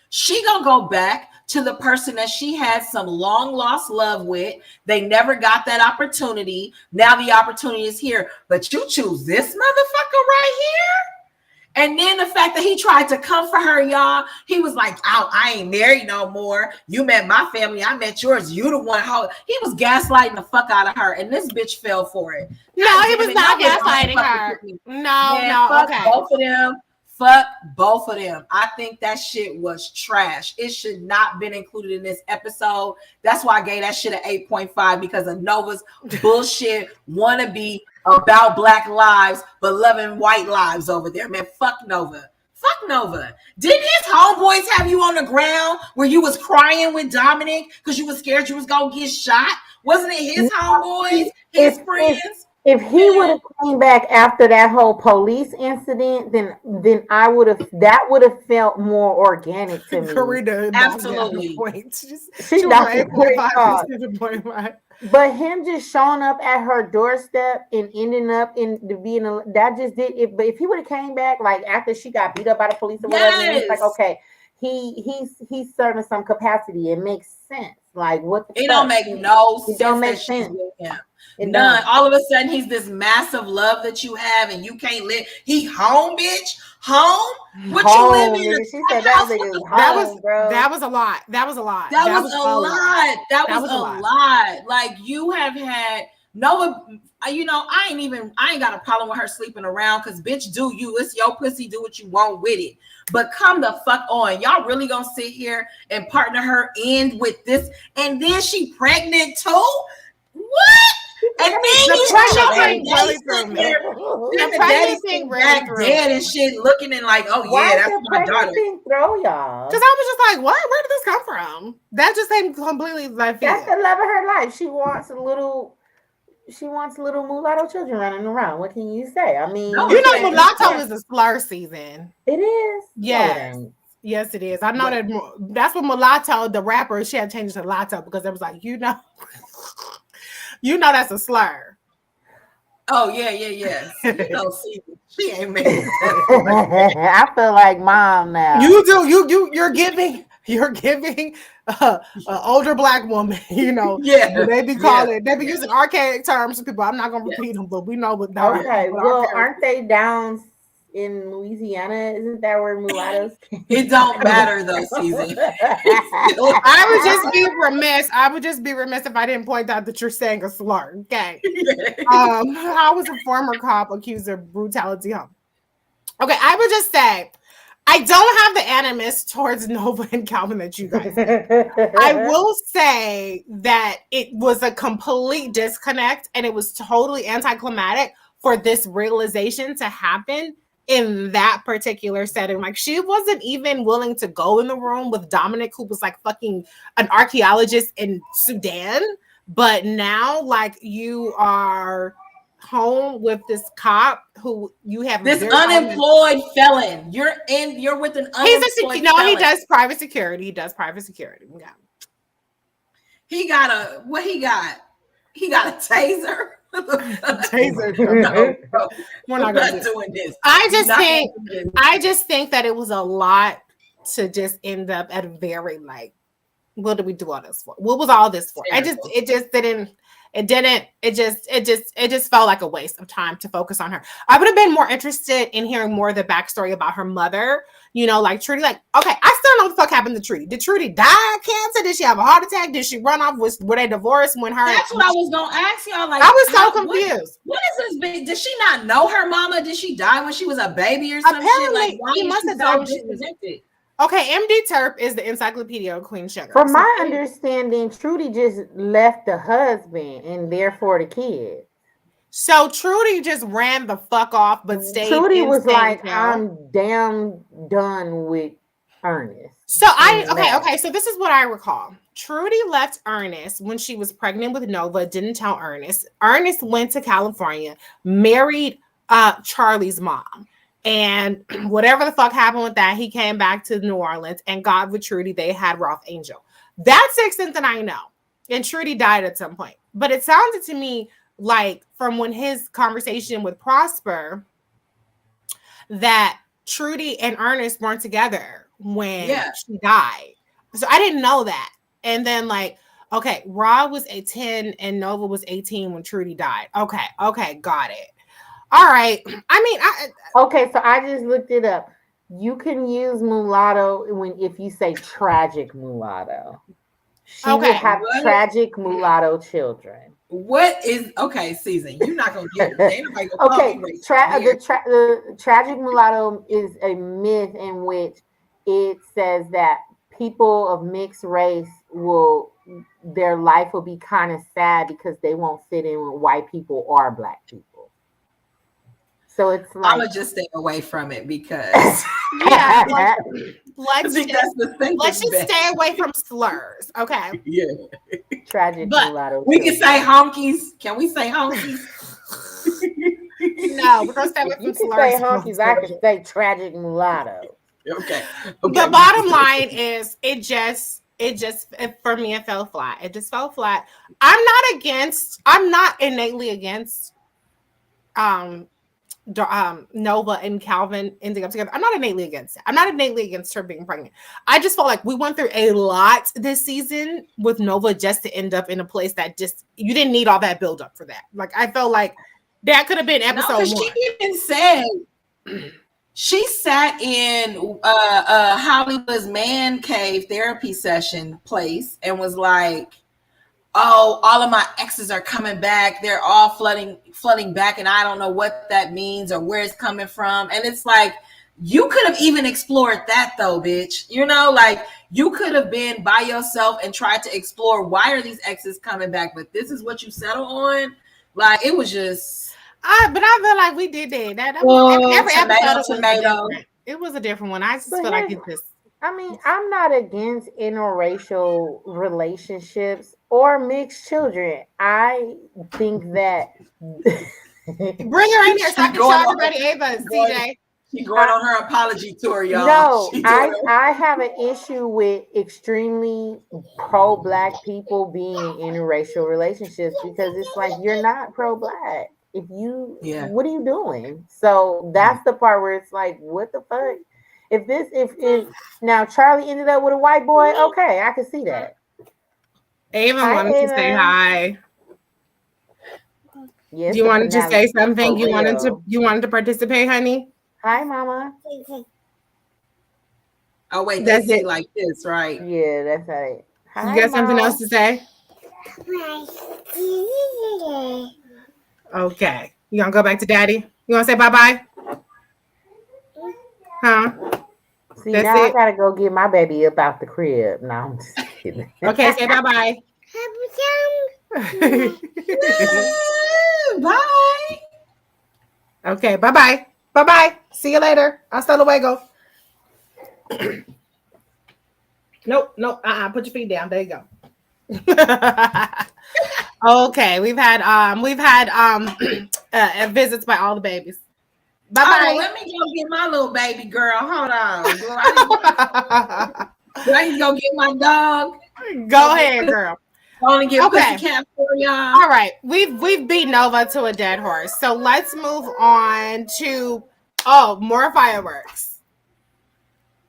she gonna go back to the person that she had some long lost love with. They never got that opportunity. Now the opportunity is here, but you choose this motherfucker right here. And then the fact that he tried to comfort her, y'all, he was like, oh, I ain't married no more. You met my family, I met yours. You the one. He was gaslighting the fuck out of her, and this bitch fell for it. No, he was not gaslighting her. No, okay. Both of them. Fuck both of them. I think that shit was trash. It should not been included in this episode. That's why I gave that shit an 8.5, because of Nova's bullshit wannabe about black lives but loving white lives over there. Man, fuck Nova. Fuck Nova. Didn't his homeboys have you on the ground where you was crying with Dominic because you was scared you was gonna get shot? Wasn't it his homeboys, his friends? If he would have came back after that whole police incident, then I would have that would have felt more organic to me. Karina Absolutely. She knocked was the 8.5 point. But him just showing up at her doorstep and ending up in the being that just did it. But if he would have came back like after she got beat up by the police or whatever, it's like okay, he's serving some capacity. It makes sense. Like what the it fuck? Don't make no sense. It don't make sense. None. All of a sudden, he's this massive love that you have, and you can't live. He home, bitch. Home. What home, you live in? She said that home, bro. That was a lot. That was a lot. That was a lot. That was a lot. Like you have had Nova. You know, I ain't got a problem with her sleeping around because bitch, do you? It's your pussy. Do what you want with it. But come the fuck on. Y'all really gonna sit here and partner her in with this, and then she pregnant too? What? And then the pregnant thing back dead and shit, looking and like, oh yeah, that's my daughter. Throw y'all. Because I was just like, what? Where did this come from? That just seemed completely like that's the love of her life. She wants little mulatto children running around. What can you say? I mean, you know, mulatto is a slur season. It is. Yes. Yes, it is. I know that's what mulatto, the rapper, she had changed to mulatto because it was like, you know, that's a slur. Oh yeah. You know, she ain't made it. I feel like mom now. You do. You're giving an older black woman. You know. Yeah. They be calling. They be using archaic terms for people. I'm not gonna repeat them, but we know what. Okay. Well, aren't they down in Louisiana? Isn't that where mulattoes? It don't matter though, Season. I would just be remiss if I didn't point out that you're saying a slur. Okay. How was a former cop accused of brutality home? Okay, I would just say I don't have the animus towards Nova and Calvin that you guys did. I will say that it was a complete disconnect and it was totally anticlimactic for this realization to happen in that particular setting. Like she wasn't even willing to go in the room with Dominic, who was like fucking an archaeologist in Sudan. But now, like, you are home with this cop who you have this unemployed felon. You're with an unemployed felon. He does private security. Yeah. He got He got a taser. Taser. We're not doing this. I just think that it was a lot to just end up at a very like, what did we do all this for? What was all this for? It just felt like a waste of time to focus on her. I would have been more interested in hearing more of the backstory about her mother. You know, like Trudy, like, okay, I still don't know what the fuck happened to Trudy. Did Trudy die of cancer? Did she have a heart attack? Did she run off? Were they divorced when her? That's what I was gonna ask y'all. Like, I was so confused. What is this big? Did she not know her mama? Did she die when she was a baby or something? Apparently, he must have died when she was. Okay, MD Terp is the encyclopedia of Queen Sugar. From my understanding, Trudy just left the husband and therefore the kid. So Trudy just ran the fuck off, but stayed. Trudy was like, I'm damn done with Ernest. So okay. So this is what I recall. Trudy left Ernest when she was pregnant with Nova, didn't tell Ernest. Ernest went to California, married Charlie's mom. And whatever the fuck happened with that, he came back to New Orleans and got with Trudy. They had Ralph Angel. That's the extent that I know. And Trudy died at some point. But it sounded to me like from when his conversation with Prosper that Trudy and Ernest weren't together when she died. So I didn't know that. And then like, okay, Rob was 10 and Nova was 18 when Trudy died. Okay, got it. All right. I mean, okay, so I just looked it up. You can use mulatto if you say tragic mulatto. She would have tragic mulatto children. What is Season? You're not gonna get it. Okay, the tragic mulatto is a myth in which it says that people of mixed race their life will be kind of sad because they won't fit in with white people or black people. So it's like I'm gonna just stay away from it because let's just stay away from slurs. Okay. Yeah. Tragic mulatto. We can say honkies. Can we say honkies? No, we're gonna stay with You some can say slurs. honkies. I can say tragic mulatto. Okay. The bottom line is for me it fell flat. It just fell flat. I'm not innately against Nova and Calvin ending up together. I'm not innately against it. I'm not innately against her being pregnant. I just felt like we went through a lot this season with Nova just to end up in a place that just you didn't need all that build up for that. Like I felt like that could have been episode 1. She even said she sat in Hollywood's man cave therapy session place and was like, oh, all of my exes are coming back. They're all flooding back, and I don't know what that means or where it's coming from. And it's like, you could have even explored that though, bitch. You know, like you could have been by yourself and tried to explore why are these exes coming back, but this is what you settle on. Like it was just. But I feel like we did that. Every episode it was a different one. I just feel like it just. I mean, I'm not against interracial relationships or mixed children. I think that bring her in here so I can show everybody Ava, CJ. She's going on her apology tour, y'all. No, I have an issue with extremely pro-black people being in interracial relationships because it's like you're not pro-black. What are you doing? So that's the part where it's like, what the fuck? If now Charlie ended up with a white boy, okay, I can see that. Ava wanted to say hi. Yes, you wanted to say something? You wanted to participate, honey? Hi, mama. Oh wait, that's it like this, right? Yeah, that's right. Hi, you got something else to say? Okay. You gonna go back to daddy? You wanna say bye-bye? Huh? See, that's now it? I gotta go get my baby up out the crib. No, I'm just kidding. Okay, say bye-bye. Bye. Okay, bye-bye. Bye-bye. See you later. Hasta luego. Nope. Put your feet down. There you go. Okay, we've had visits by all the babies. Bye bye. Oh, let me go get my little baby girl. Hold on. Do I need to go get my dog? Go ahead, girl. I want to get Pussycat for y'all. All right, we've beat Nova to a dead horse. So let's move on to more fireworks.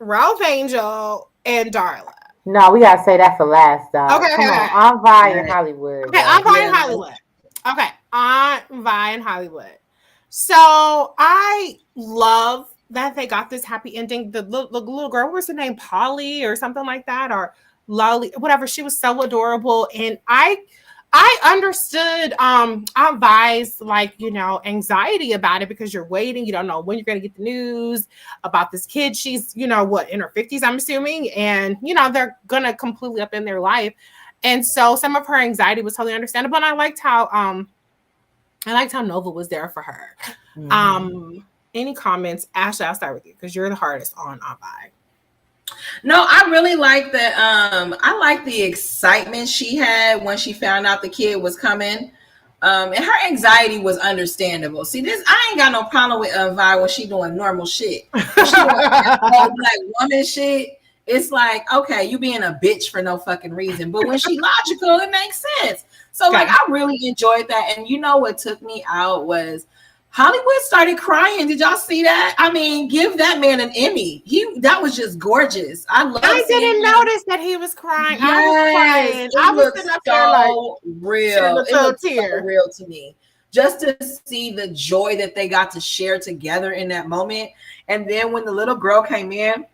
Ralph Angel and Darla. No, we gotta say that for last, dog. Okay, come on. Aunt Vi in Hollywood. Okay, Aunt Vi in Hollywood. Okay, Aunt Vi in Hollywood. So I love that they got this happy ending. The little girl, what was her name? Polly or something like that, or Lolly, whatever. She was so adorable, and I understood Aunt Vi's anxiety about it because you're waiting. You don't know when you're going to get the news about this kid. She's in her 50s, I'm assuming, and they're going to completely up in their life, and so some of her anxiety was totally understandable. And I liked how Nova was there for her. Mm-hmm. Any comments, Ashley? I'll start with you because you're the hardest on Aunt Vi. No, I really like that. I like the excitement she had when she found out the kid was coming. And her anxiety was understandable. See, I ain't got no problem with Vi when she doing normal shit. When she doing black woman shit, it's like, okay, you being a bitch for no fucking reason. But when she logical, it makes sense. So I really enjoyed that. And what took me out was Hollywood started crying. Did y'all see that? I mean, give that man an Emmy. That was just gorgeous. I didn't notice that he was crying. Yes, I was crying. I was sitting up there like real. It looked so real to me. Just to see the joy that they got to share together in that moment. And then when the little girl came in,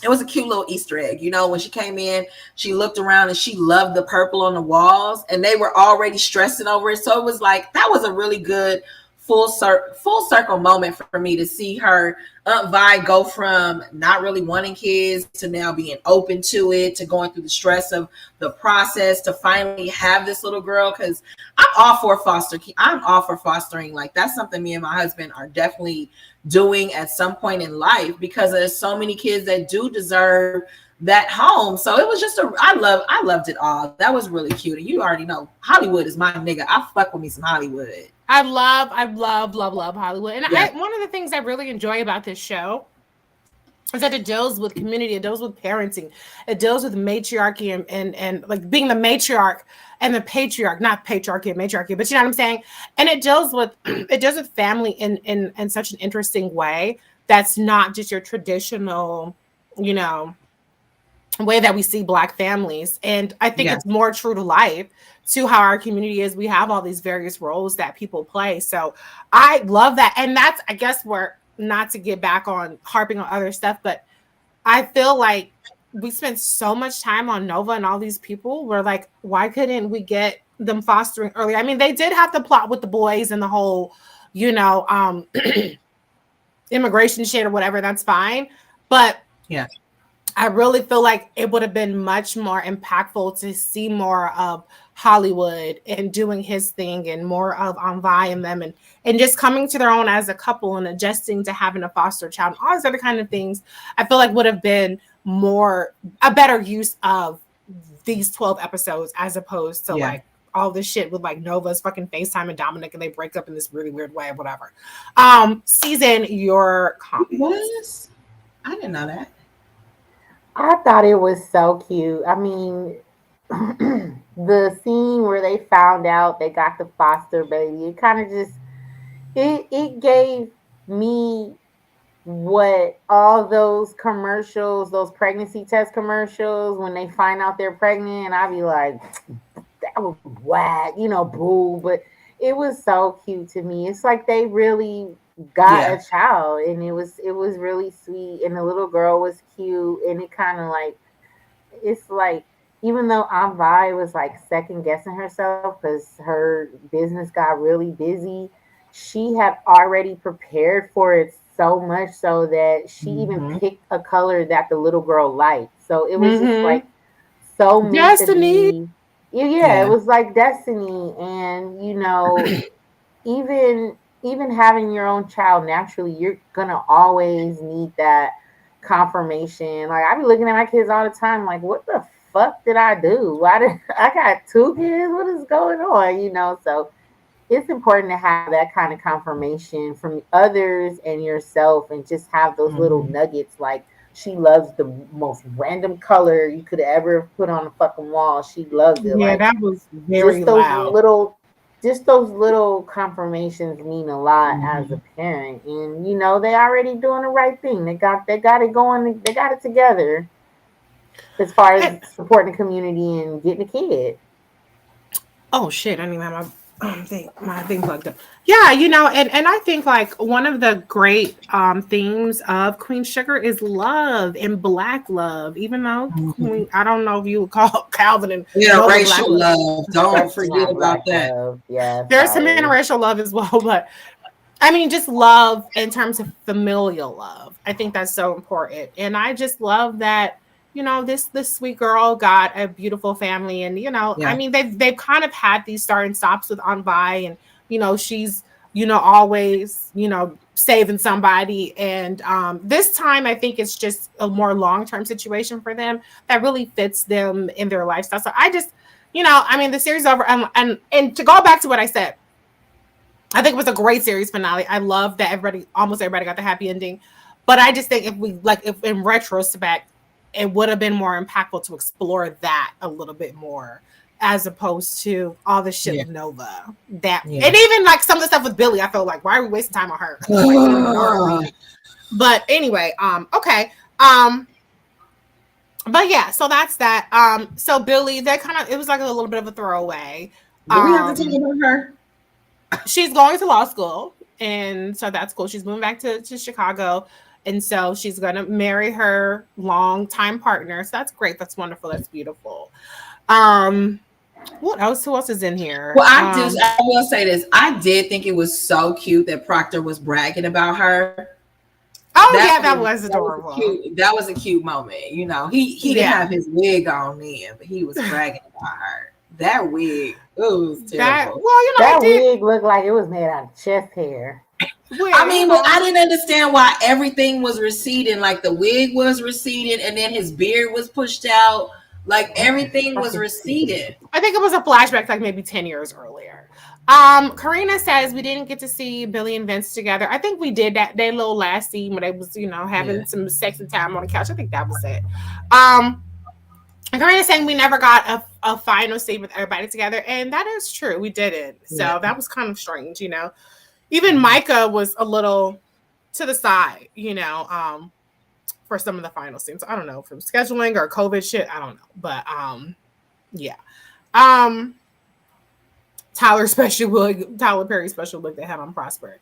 it was a cute little Easter egg. When she came in, she looked around and she loved the purple on the walls, and they were already stressing over it. So it was like, that was a really good full circle moment for me to see her Aunt Vi go from not really wanting kids to now being open to it, to going through the stress of the process, to finally have this little girl. Because I'm all for fostering. Like, that's something me and my husband are definitely doing at some point in life, because there's so many kids that do deserve that home. So it was just I loved it all. That was really cute. And you already know Hollywood is my nigga. I fuck with me some Hollywood. I love Hollywood. And Yeah. one of the things I really enjoy about this show is that it deals with community, it deals with parenting, it deals with matriarchy and like being the matriarch and the patriarch, not patriarchy and matriarchy, but you know what I'm saying? And it deals with family in such an interesting way that's not just your traditional, you know, way that we see Black families. And I think it's more true to life to how our community is. We have all these various roles that people play. So I love that. And that's, I guess, where, not to get back on harping on other stuff, but I feel like we spent so much time on Nova and all these people. We're like, why couldn't we get them fostering early? I mean, they did have the plot with the boys and the whole, you know, immigration shit or whatever. That's fine. But yeah, I really feel like it would have been much more impactful to see more of Hollywood and doing his thing, and more of Vi and them, and just coming to their own as a couple and adjusting to having a foster child, all these other kind of things. I feel like would have been a better use of these 12 episodes as opposed to like all this shit with like Nova's fucking FaceTime and Dominic and they break up in this really weird way or whatever. Season, your comments. I didn't know that. I thought it was so cute. I mean, the scene where they found out they got the foster baby, it kind of just, it gave me what all those commercials, those pregnancy test commercials, when they find out they're pregnant, and I'd be like, that was whack, you know, boo. But it was so cute to me. It's like they really got a child, and it was really sweet, and the little girl was cute, and it kind of like, it's like, even though Aunt Vi was like second guessing herself because her business got really busy, she had already prepared for it so much so that she even picked a color that the little girl liked. So it was just like so meant destiny. Yeah, it was like destiny. And you know, even having your own child naturally, you're gonna always need that confirmation. Like I be looking at my kids all the time, like, what the fuck did I do? Why did I got 2 kids? What is going on? You know, so it's important to have that kind of confirmation from others and yourself, and just have those little nuggets. Like, she loves the most random color you could ever put on a fucking wall. She loves it. Yeah, like, that was very loud. Just those little confirmations mean a lot as a parent. And you know, they already doing the right thing. They got it going. They got it together as far as supporting the community and getting a kid. Oh shit! I didn't even have my thing plugged up. Yeah, you know, and I think like one of the great themes of Queen Sugar is love and Black love. Even though I don't know if you would call Calvin and racial love. Don't forget about that. Yeah, there's some interracial love as well, but I mean, just love in terms of familial love. I think that's so important, and I just love that. You know, this sweet girl got a beautiful family, and you know, I mean, they've kind of had these start and stops with Aunt Vi, and you know, she's, you know, always, you know, saving somebody, and this time I think it's just a more long-term situation for them that really fits them in their lifestyle. So I just, you know, I mean, the series over, and to go back to what I said, I think it was a great series finale. I love that almost everybody got the happy ending, but I just think if in retrospect, it would have been more impactful to explore that a little bit more, as opposed to all the shit with Nova. And even like some of the stuff with Billy, I felt like, why are we wasting time on her? But anyway, okay. But yeah, so that's that. So Billy, it was like a little bit of a throwaway. Do we have to talk about her? She's going to law school, and so that's cool. She's moving back to Chicago. And so she's going to marry her longtime partner. So that's great. That's wonderful. That's beautiful. What else? Who else is in here? Well, I will say this. I did think it was so cute that Proctor was bragging about her. Oh, that was adorable. That was a cute moment. You know, he didn't have his wig on then, but he was bragging about her. That wig, it was terrible. That wig looked like it was made out of chest hair. I mean, but I didn't understand why everything was receding. Like the wig was receding, and then his beard was pushed out. Like everything was receded. I think it was a flashback, like maybe 10 years earlier. Karina says we didn't get to see Billy and Vince together. I think we did that little last scene where they was, having some sexy time on the couch. I think that was it. Karina's saying we never got a final scene with everybody together, and that is true. We didn't. So that was kind of strange, Even Micah was a little to the side, for some of the final scenes. I don't know, from scheduling or COVID shit. I don't know. But yeah. Tyler Perry special look they had on Prosper.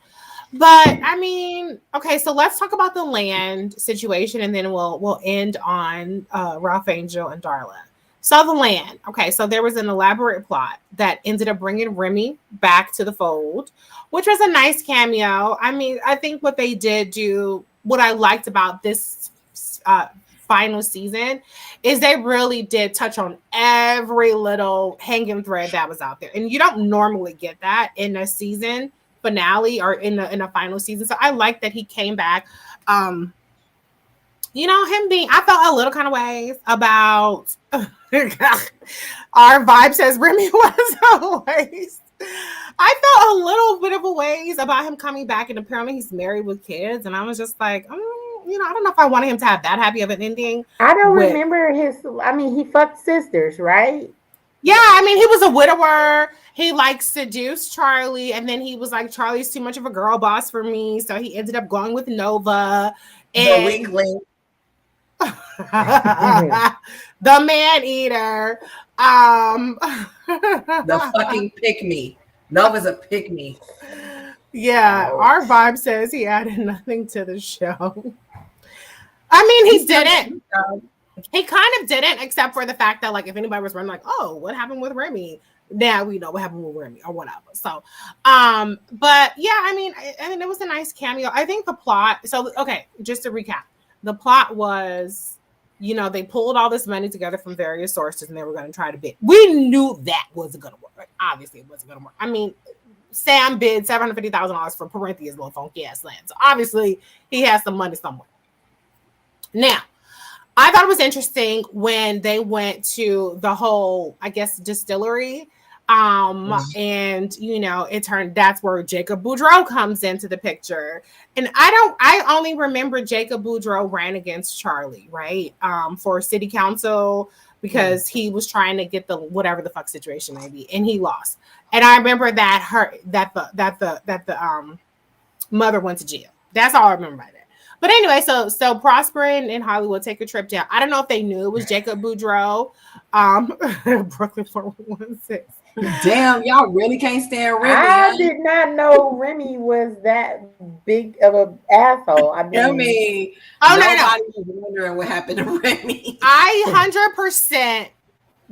But I mean, okay, so let's talk about the land situation, and then we'll end on Ralph Angel and Darla. So the land. Okay, so there was an elaborate plot that ended up bringing Remy back to the fold, which was a nice cameo. I mean, I think what they did do, what I liked about this final season is they really did touch on every little hanging thread that was out there. And you don't normally get that in a season finale or in a final season. So I like that he came back. Him being, I felt a little kind of ways about our vibe says Remy was a waste. I felt a little bit of a ways about him coming back, and apparently he's married with kids. And I was just like, I don't know if I wanted him to have that happy of an ending. I don't remember he fucked sisters, right? Yeah, I mean, he was a widower. He seduced Charlie, and then he was like, Charlie's too much of a girl boss for me. So he ended up going with Nova. And the weakling. The man eater. The fucking pick-me. Nova's a pick-me. Yeah, our vibe says he added nothing to the show. I mean, he didn't. He kind of didn't, except for the fact that, like, if anybody was running, like, oh, what happened with Remy? Now we know what happened with Remy or whatever. So, but yeah, I mean, it was a nice cameo. I think the plot. So, okay, just to recap, the plot was, they pulled all this money together from various sources, and they were going to try to bid. We knew that wasn't going to work. Like, obviously, it wasn't going to work. I mean, Sam bid $750,000 for Parenthia's little funky ass land. So obviously, he has some money somewhere. Now, I thought it was interesting when they went to the whole, I guess, distillery. And it turned, that's where Jacob Boudreaux comes into the picture. And I only remember Jacob Boudreaux ran against Charlie, right? For city council, because he was trying to get the whatever the fuck situation may be, and he lost. And I remember that the mother went to jail. That's all I remember by that. But anyway, so Prosper and Hollywood take a trip down. I don't know if they knew it was Jacob Boudreaux. Brooklyn 416. Damn, y'all really can't stand Remy. I did not know Remy was that big of an asshole. Nobody was wondering what happened to Remy. I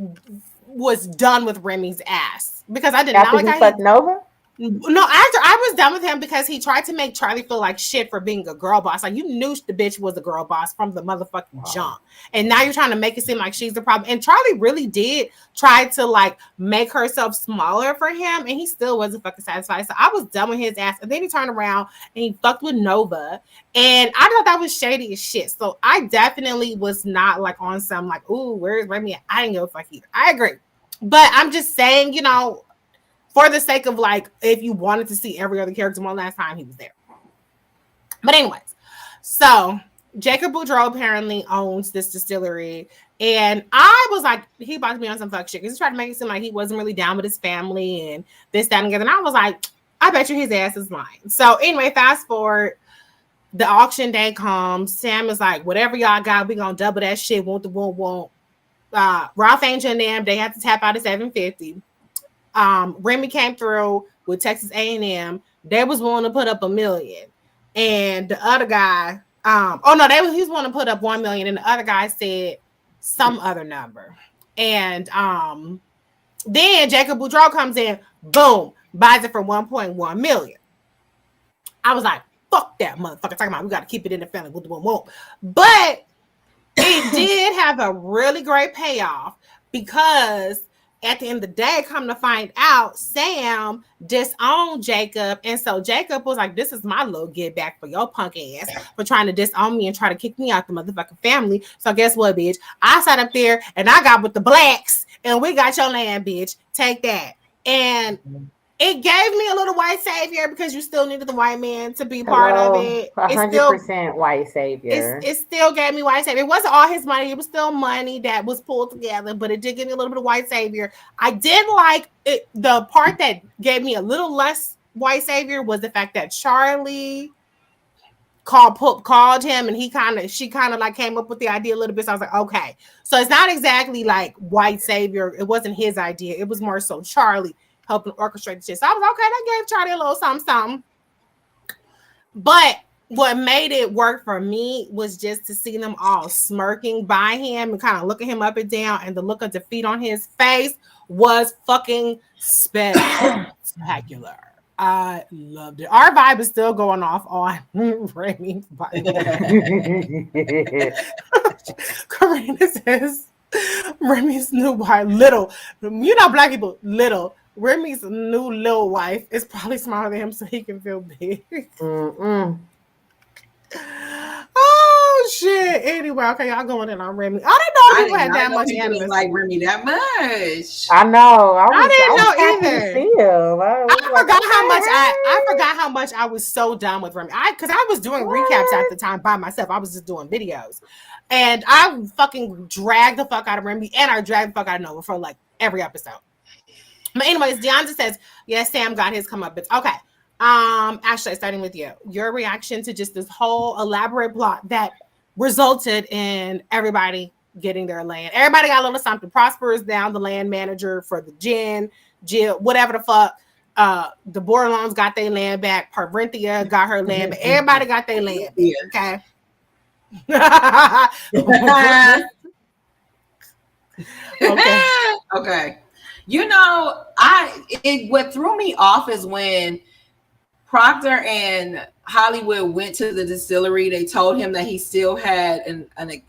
100% was done with Remy's ass because I did not like how he Nova. No, after I was done with him because he tried to make Charlie feel like shit for being a girl boss. Like, you knew the bitch was a girl boss from the motherfucking jump. And now you're trying to make it seem like she's the problem. And Charlie really did try to make herself smaller for him, and he still wasn't fucking satisfied. So I was done with his ass. And then he turned around and he fucked with Nova. And I thought that was shady as shit. So I definitely was not on some ooh, where's Remy? I didn't give a fuck either. I agree. But I'm just saying, for the sake of if you wanted to see every other character one last time, he was there. But anyways, so Jacob Boudreaux apparently owns this distillery. And I was like, he about to be on some fuck shit. Because he tried to make it seem like he wasn't really down with his family and this, that, and together. And I was like, I bet you his ass is lying. So anyway, fast forward. The auction day comes. Sam is like, whatever y'all got, we going to double that shit. Won't. Ralph Angel and them, they had to tap out at $750. Remy came through with Texas A&M. They was willing to put up $1 million, and the other guy, he's willing to put up $1 million, and the other guy said some other number. And then Jacob Boudreaux comes in, boom, buys it for $1.1 million. I was like, fuck that motherfucker! Talking about we got to keep it in the family. Won't. But it did have a really great payoff because at the end of the day, come to find out, Sam disowned Jacob. And so Jacob was like, this is my little get back for your punk ass for trying to disown me and try to kick me out the motherfucking family. So guess what, bitch? I sat up there and I got with the blacks and we got your land, bitch. Take that. And it gave me a little white savior because you still needed the white man to be part of it. 100% white savior. It still gave me white savior. It wasn't all his money. It was still money that was pulled together, but it did give me a little bit of white savior. I did like it. The part that gave me a little less white savior was the fact that Charlie called him and she kind of like came up with the idea a little bit. So I was like, okay. So it's not exactly like white savior. It wasn't his idea. It was more so Charlie helping orchestrate the shit. So I was okay, that gave Charlie a little something. But what made it work for me was just to see them all smirking by him and kind of looking him up and down, and the look of defeat on his face was fucking spectacular. I loved it. Our vibe is still going off on Remy. Karina says Remy's new wife, little. You know, black people, little. Remy's new little wife is probably smaller than him, so he can feel big. Oh shit! Anyway, okay, y'all going in on Remy. I didn't know people had that much animus. Like Remy that much. I know. I didn't know either. I forgot how much I was so done with Remy. Because I was doing recaps at the time by myself. I was just doing videos, and I fucking dragged the fuck out of Remy, and I dragged the fuck out of Nova for like every episode. But anyways, Deonza says, yes, Sam got his comeuppance. Okay. Ashley, starting with you. Your reaction to just this whole elaborate plot that resulted in everybody getting their land. Everybody got a little something. Prosper is down the land manager for the Jill, whatever the fuck. The Bordelons got their land back. Parventia got her land back. Everybody got their land back, okay? Okay. You know, what threw me off is when Proctor and Hollywood went to the distillery. They told him that he still had I'm going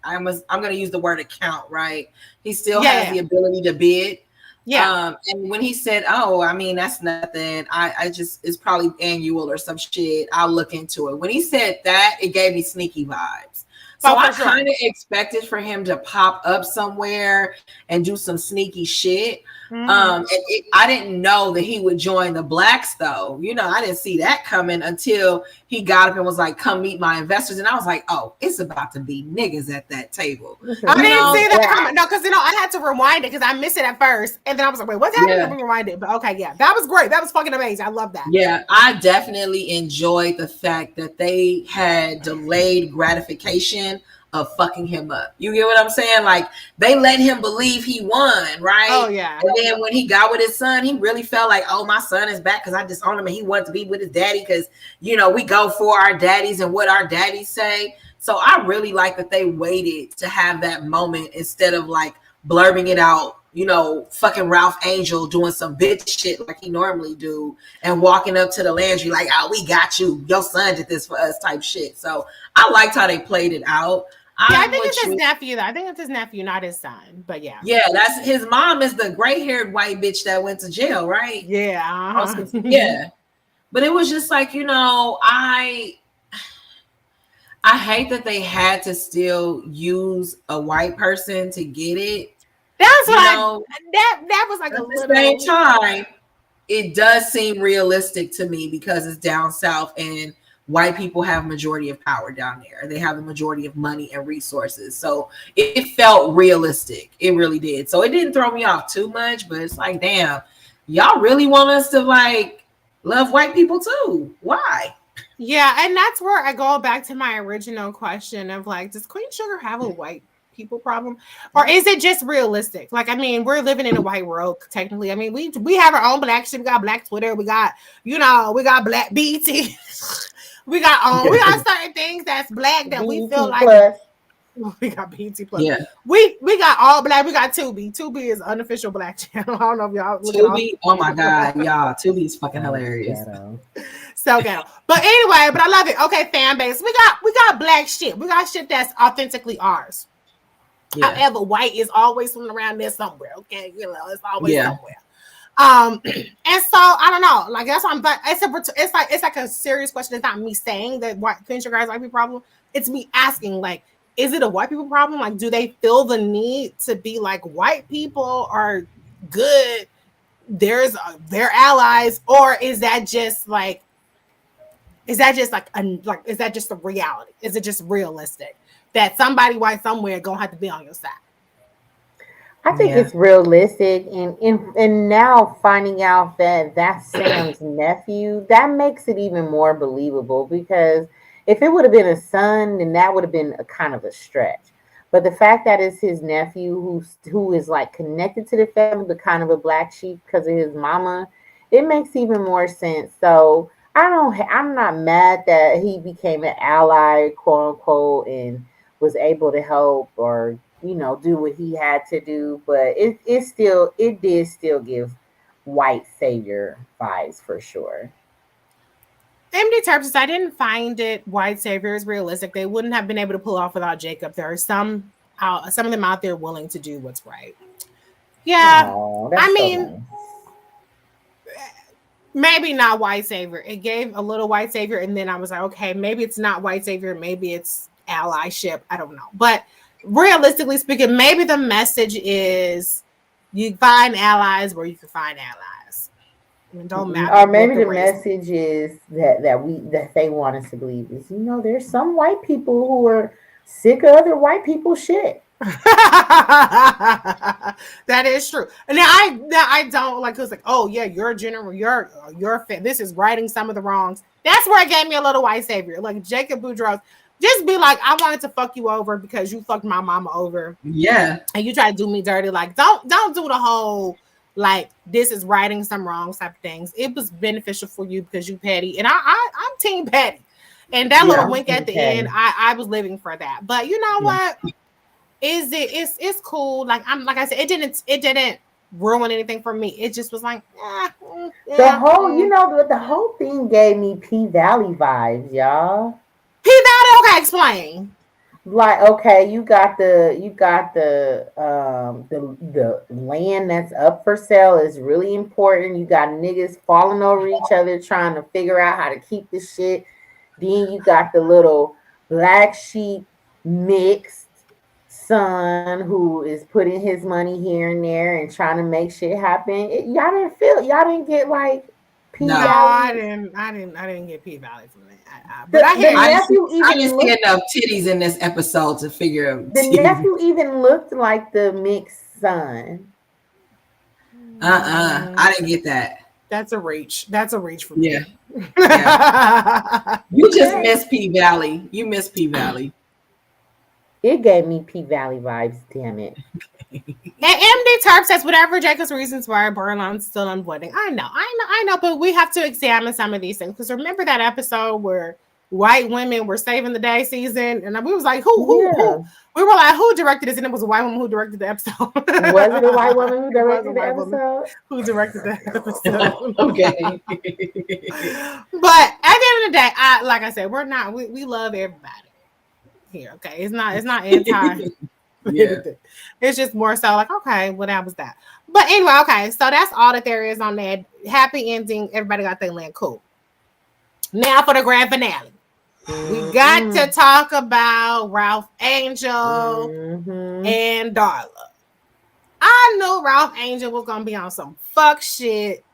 to use the word account, right? He still has the ability to bid. Yeah. And when he said, "Oh, I mean, that's nothing. I just it's probably annual or some shit. I'll look into it." When he said that, it gave me sneaky vibes. So I kind of expected for him to pop up somewhere and do some sneaky shit. I didn't know that he would join the blacks, though. You know, I didn't see that coming until he got up and was like, "Come meet my investors." And I was like, "Oh, it's about to be niggas at that table." I didn't see that coming. No, because I had to rewind it because I missed it at first, and then I was like, "Wait, what's happening?" Let me rewind it. But okay, yeah, that was great. That was fucking amazing. I love that. Yeah, I definitely enjoyed the fact that they had delayed gratification of fucking him up. You get what I'm saying? Like, they let him believe he won, right? Oh yeah. And then when he got with his son, he really felt like, oh, my son is back because I disowned him and he wanted to be with his daddy because, you know, we go for our daddies and what our daddies say. So I really like that they waited to have that moment instead of like blurbing it out, you know, fucking Ralph Angel doing some bitch shit like he normally do and walking up to the Landry like, oh, we got you. Your son did this for us type shit. So I liked how they played it out. Yeah, I think it's his nephew, though. I think it's his nephew, not his son. But yeah. Yeah, that's his mom is the gray-haired white bitch that went to jail, right? Yeah. Yeah. But it was just like, you know, I hate that they had to still use a white person to get it. That's what that was like. At the same time, it does seem realistic to me because it's down south and white people have majority of power down there. They have the majority of money and resources. So it felt realistic. It really did. So it didn't throw me off too much, but it's like, damn, y'all really want us to like love white people too. Why? Yeah, and that's where I go back to my original question of like, does Queen Sugar have a white people problem? Or is it just realistic? Like, I mean, we're living in a white world, technically. I mean, we have our own black shit. We got Black Twitter. We got, you know, we got Black BT. We got certain things that's black that we feel like we got BT Plus. Yeah. We got all black. We got Tubi. Tubi is unofficial black channel. I don't know if y'all Tubi. Oh my god, y'all. Tubi is fucking hilarious. So ghetto. But anyway, but I love it. Okay, fan base. We got black shit. We got shit that's authentically ours. Yeah. However, white is always swimming around there somewhere. Okay, it's always somewhere. And so I don't know. Like that's why I'm. But it's like a serious question. It's not me saying that white pincher guys white people problem. It's me asking like, is it a white people problem? Like, do they feel the need to be like white people are good? There's their allies, or is that just like? Is that just is that just a reality? Is it just realistic that somebody white somewhere gonna have to be on your side? I think it's realistic, and now finding out that that's Sam's nephew, that makes it even more believable. Because if it would have been a son, then that would have been a kind of a stretch. But the fact that it's his nephew who is like connected to the family, but kind of a black sheep because of his mama, it makes even more sense. So I'm not mad that he became an ally, quote unquote, and was able to help or do what he had to do. But it did still give white savior vibes for sure. MD Terps, I didn't find it white savior is realistic. They wouldn't have been able to pull off without Jacob. There are some of them out there willing to do what's right. Yeah, I mean, so nice. Maybe not white savior. It gave a little white savior, and then I was like, okay, maybe it's not white savior. Maybe it's allyship. I don't know. But realistically speaking, maybe the message is you find allies where you can find allies. It don't matter. Or maybe the message is that they want us to believe is, there's some white people who are sick of other white people's shit. That is true. And I don't like. It was like, oh yeah, you're a general. You're this is righting some of the wrongs. That's where it gave me a little white savior. Like Jacob Boudreaux, just be like, I wanted to fuck you over because you fucked my mama over. Yeah, and you try to do me dirty. Like don't do the whole like this is righting some wrongs type of things. It was beneficial for you because you petty, and I'm team petty. And that little wink at the end, I was living for that. But you know what? It's cool. Like I said, it didn't ruin anything for me. It just was like the whole thing gave me P Valley vibes, y'all. P Valley, okay, explain. Like, okay, you got the land that's up for sale is really important. You got niggas falling over each other trying to figure out how to keep this shit. Then you got the little black sheep mixed son who is putting his money here and there and trying to make shit happen. Y'all didn't get like P Valley. No, I didn't get P Valley from that. But I didn't see enough titties in this episode to figure out. The nephew even looked like the mixed son. I didn't get that. That's a reach. That's a reach for me. Yeah. You just missed P Valley. You missed P Valley. It gave me P Valley vibes, damn it. And MD Tarp says whatever Jacob's reasons were, Berlin's still unvoiding. I know, but we have to examine some of these things. Because remember that episode where white women were saving the day season? And we was like, who? We were like, who directed this? And it was a white woman who directed the episode. Was it a white woman who directed the episode? Who directed the episode? Okay. But at the end of the day, like I said, we love everybody here. Okay. It's not anti. Yeah. It's just more so like, okay, well, that was that. But anyway, okay, so that's all that there is on that. Happy ending. Everybody got their land. Cool. Now for the grand finale. We got to talk about Ralph Angel and Darla. I knew Ralph Angel was gonna be on some fuck shit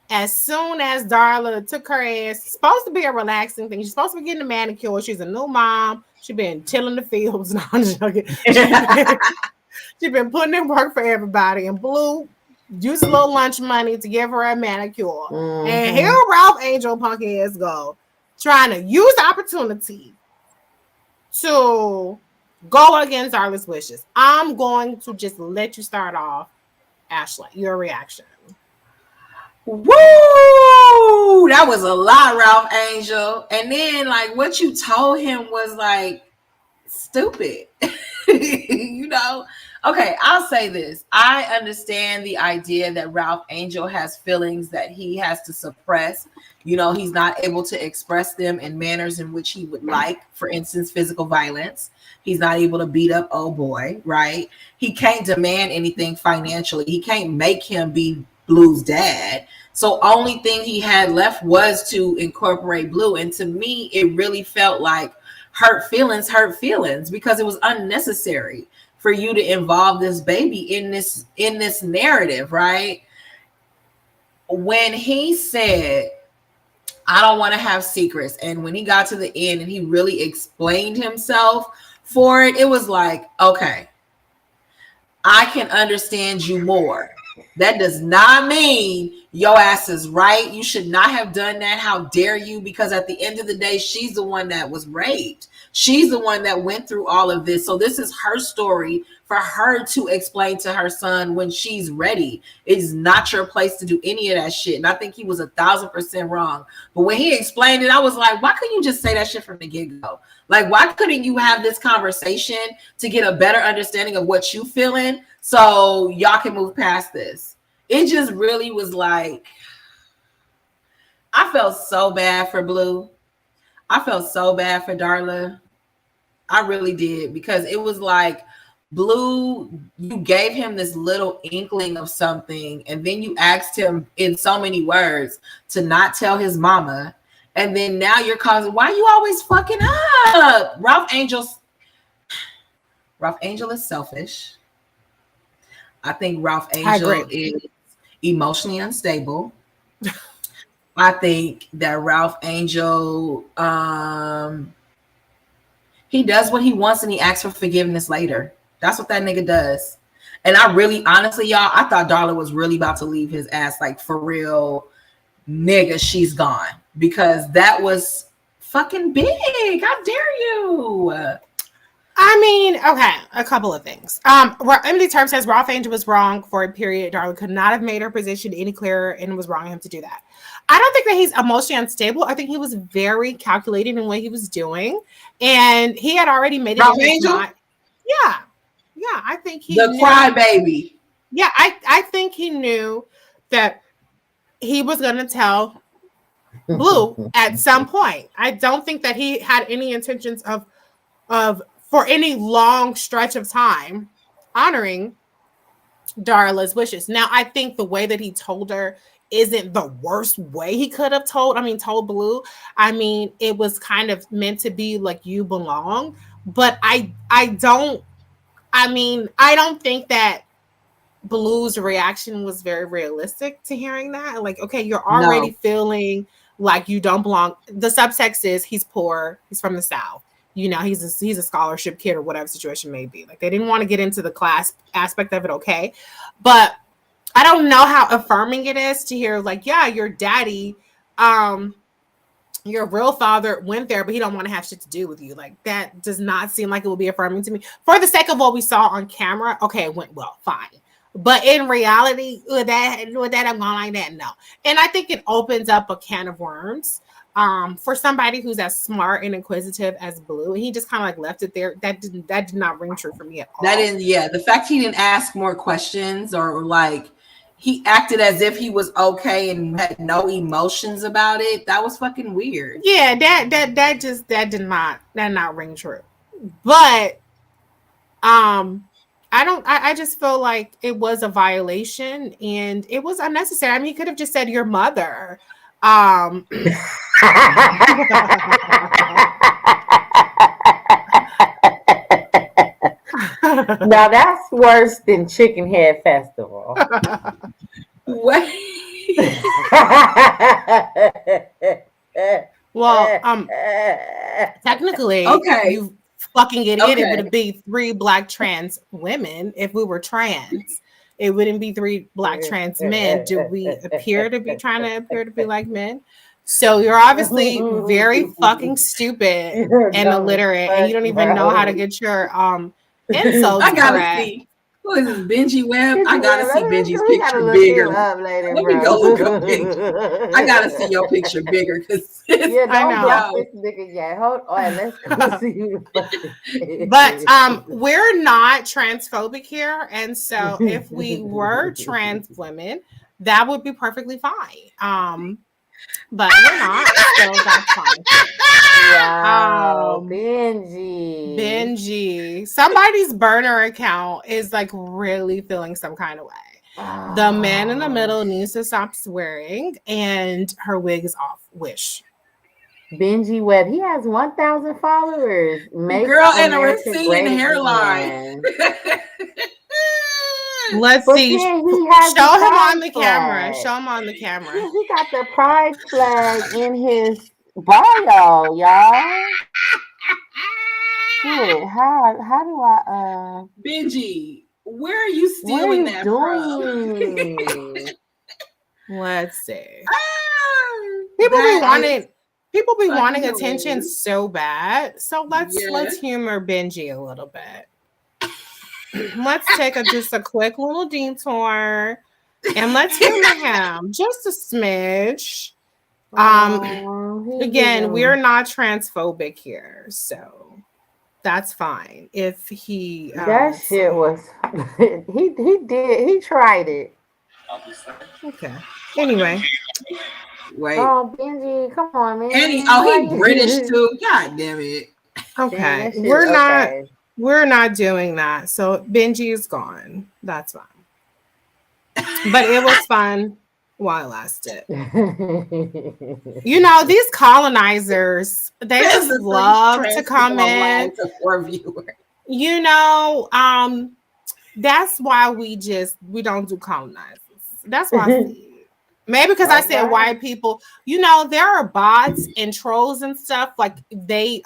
as soon as Darla took her ass. It's supposed to be a relaxing thing. She's supposed to be getting a manicure. She's a new mom. She's been tilling the fields. No, I'm joking. She's been putting in work for everybody. And Blue used a little lunch money to give her a manicure. And here Ralph Angel punk ass go, trying to use the opportunity to go against Darla's wishes. I'm going to just let you start off, Ashley. Your reaction. Woo! That was a lot, Ralph Angel. And then, like, what you told him was like stupid. Okay, I'll say this. I understand the idea that Ralph Angel has feelings that he has to suppress. You know, he's not able to express them in manners in which he would like. For instance, physical violence. He's not able to beat up old boy, right? He can't demand anything financially. He can't make him be Blue's dad. So only thing he had left was to incorporate Blue. And to me, it really felt like hurt feelings because it was unnecessary for you to involve this baby in this narrative, right? When he said, I don't want to have secrets, and when he got to the end and he really explained himself for it, it was like, okay, I can understand you more. That does not mean your ass is right. You should not have done that. How dare you? Because at the end of the day, she's the one that was raped. She's the one that went through all of this. So this is her story for her to explain to her son when she's ready. It's not your place to do any of that shit. And I think he was 1,000% wrong. But when he explained it, I was like, why couldn't you just say that shit from the get-go? Like, why couldn't you have this conversation to get a better understanding of what you feeling so y'all can move past this? It just really was like, I felt so bad for Blue. I felt so bad for Darla. I really did, because it was like, Blue, you gave him this little inkling of something, and then you asked him in so many words to not tell his mama. And then now you're causing, why you always fucking up? Ralph Angel is selfish. I think Ralph Angel is emotionally unstable. I think that Ralph Angel, he does what he wants and he asks for forgiveness later. That's what that nigga does. And I really, honestly, y'all, I thought Darla was really about to leave his ass, like, for real, nigga, she's gone. Because that was fucking big. How dare you? I mean, okay, a couple of things. Emily Term says Ralph Angel was wrong for a period. Darla could not have made her position any clearer, and it was wrong of him to do that. I don't think that he's emotionally unstable. I think he was very calculated in what he was doing, and he had already made it. Ralph Angel? Yeah, I think he the crybaby. Yeah, I think he knew that he was going to tell Blue at some point. I don't think that he had any intentions of for any long stretch of time honoring Darla's wishes. Now, I think the way that he told her isn't the worst way he could have told Blue. I mean, it was kind of meant to be like, you belong, but I don't think that Blue's reaction was very realistic to hearing that. Like, okay, you're already feeling like you don't belong. The subtext is he's poor, he's from the South. You know, he's a scholarship kid or whatever situation may be. Like, they didn't want to get into the class aspect of it, okay? But I don't know how affirming it is to hear, like, yeah, your daddy, your real father went there, but he don't want to have shit to do with you. Like, that does not seem like it will be affirming to me. For the sake of what we saw on camera, okay, it went well, fine. But in reality, with that I'm going like that, no. And I think it opens up a can of worms for somebody who's as smart and inquisitive as Blue. And he just kind of like left it there. That did not ring true for me at all. That is, yeah. The fact he didn't ask more questions, or like he acted as if he was okay and had no emotions about it, that was fucking weird. Yeah, that did not ring true. But I just feel like it was a violation and it was unnecessary. I mean, he could have just said your mother. Now that's worse than Chicken Head Festival. What? Well, technically, okay, you fucking idiot. Okay. It would be 3 black trans women if we were trans. It wouldn't be 3 black trans men. Do we appear to be trying to appear to be like men? So you're obviously very fucking stupid and illiterate, and you don't even know how to get your insults I gotta correct. see. What is this, Benji Webb? I gotta see Benji's We gotta picture look bigger. him up later, Let me bro. go look up Benji. I gotta see your picture bigger because Yeah, don't know. block this nigga yet. Hold on, let's go see who the fuck this But is. we're not transphobic here, and so if we were trans women, that would be perfectly fine. But we're not, so that's fine. Wow, Benji. Benji, somebody's burner account is like really feeling some kind of way. The man in the middle needs to stop swearing, and her wig is off. Wish. Benji Webb, he has 1,000 followers. Make Girl, and a America receding great hairline. again. Let's But see. then he has Show the him pride on the camera. flag. Show him on the camera. Yeah, he got the pride flag in his bio, y'all. Shit, how do I Benji, where are you what are stealing you that doing? Let's see. from? People be fucking wanting attention hilarious. so bad. So let's Yeah. humor Benji a little bit. Let's take just a quick little detour and let's humor him just a smidge. Again, we're not transphobic here, so that's fine. If he that shit was he tried it. okay. Anyway, Wait. Oh, Benji, come on, man. And he British too. God damn it. okay. Damn, We're not doing that. So Benji is gone. That's fine. But it was fun while it lasted. You know, these colonizers, they just love to come in. You know, that's why we don't do colonizers. That's why I see it. Maybe because I said white people. You know, there are bots and trolls and stuff, like they're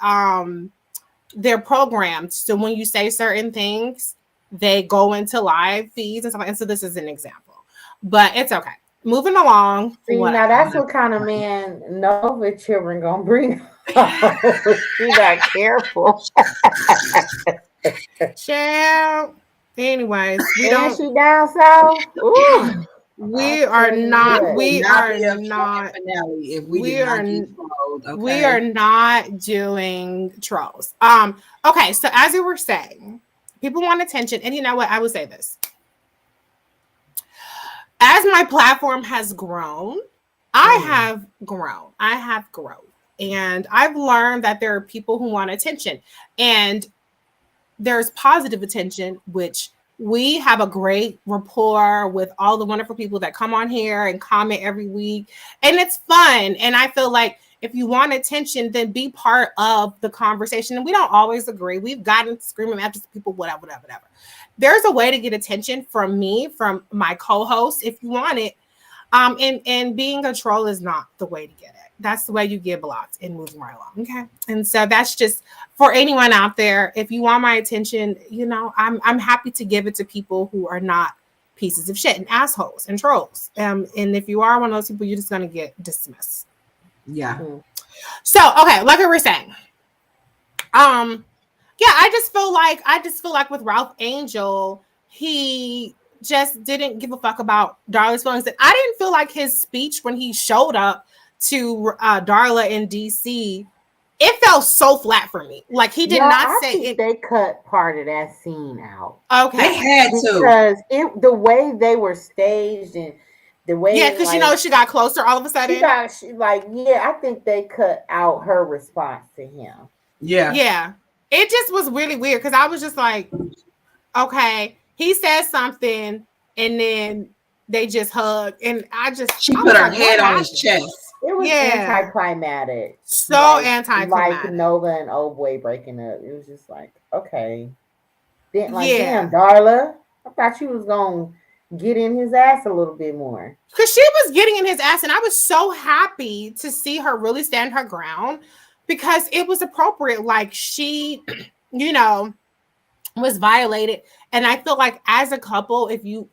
programmed. So when you say certain things, they go into live feeds and stuff. And so this is an example, but it's okay. Moving along. See, now that's what kind of man Nova children gonna bring. She got careful. Child. Anyways, we don't. She down south. Ooh. We are not doing trolls. Okay, so as we were saying, people want attention, and you know what? I will say this. As my platform has grown, I have grown. I have growth. And I've learned that there are people who want attention. And there's positive attention, which we have a great rapport with all the wonderful people that come on here and comment every week. And it's fun. And I feel like if you want attention, then be part of the conversation. And we don't always agree. We've gotten screaming at people, whatever. There's a way to get attention from me, from my co-host, if you want it. And being a troll is not the way to get it. That's the way you get blocked and moving right along. Okay. And so that's just for anyone out there. If you want my attention, you know, I'm happy to give it to people who are not pieces of shit and assholes and trolls. And if you are one of those people, you're just going to get dismissed. Yeah. So, okay. Like I was saying, yeah, I just feel like with Ralph Angel, he just didn't give a fuck about Darla's feelings. I didn't feel like his speech when he showed up to Darla in DC, it felt so flat for me. Like he did not say it. They cut part of that scene out. Okay, they had to because the way they were staged and the way because you know she got closer all of a sudden. I think they cut out her response to him. Yeah. It just was really weird because I was just like, okay, he said something and then they just hugged and she put her head on his chest. It was anticlimactic. So anticlimactic. Like Nova and Old Boy breaking up. It was just like, okay. Then damn, Darla, I thought you was gonna get in his ass a little bit more. Because she was getting in his ass, and I was so happy to see her really stand her ground because it was appropriate. Like she, you know, was violated. And I feel like as a couple, if you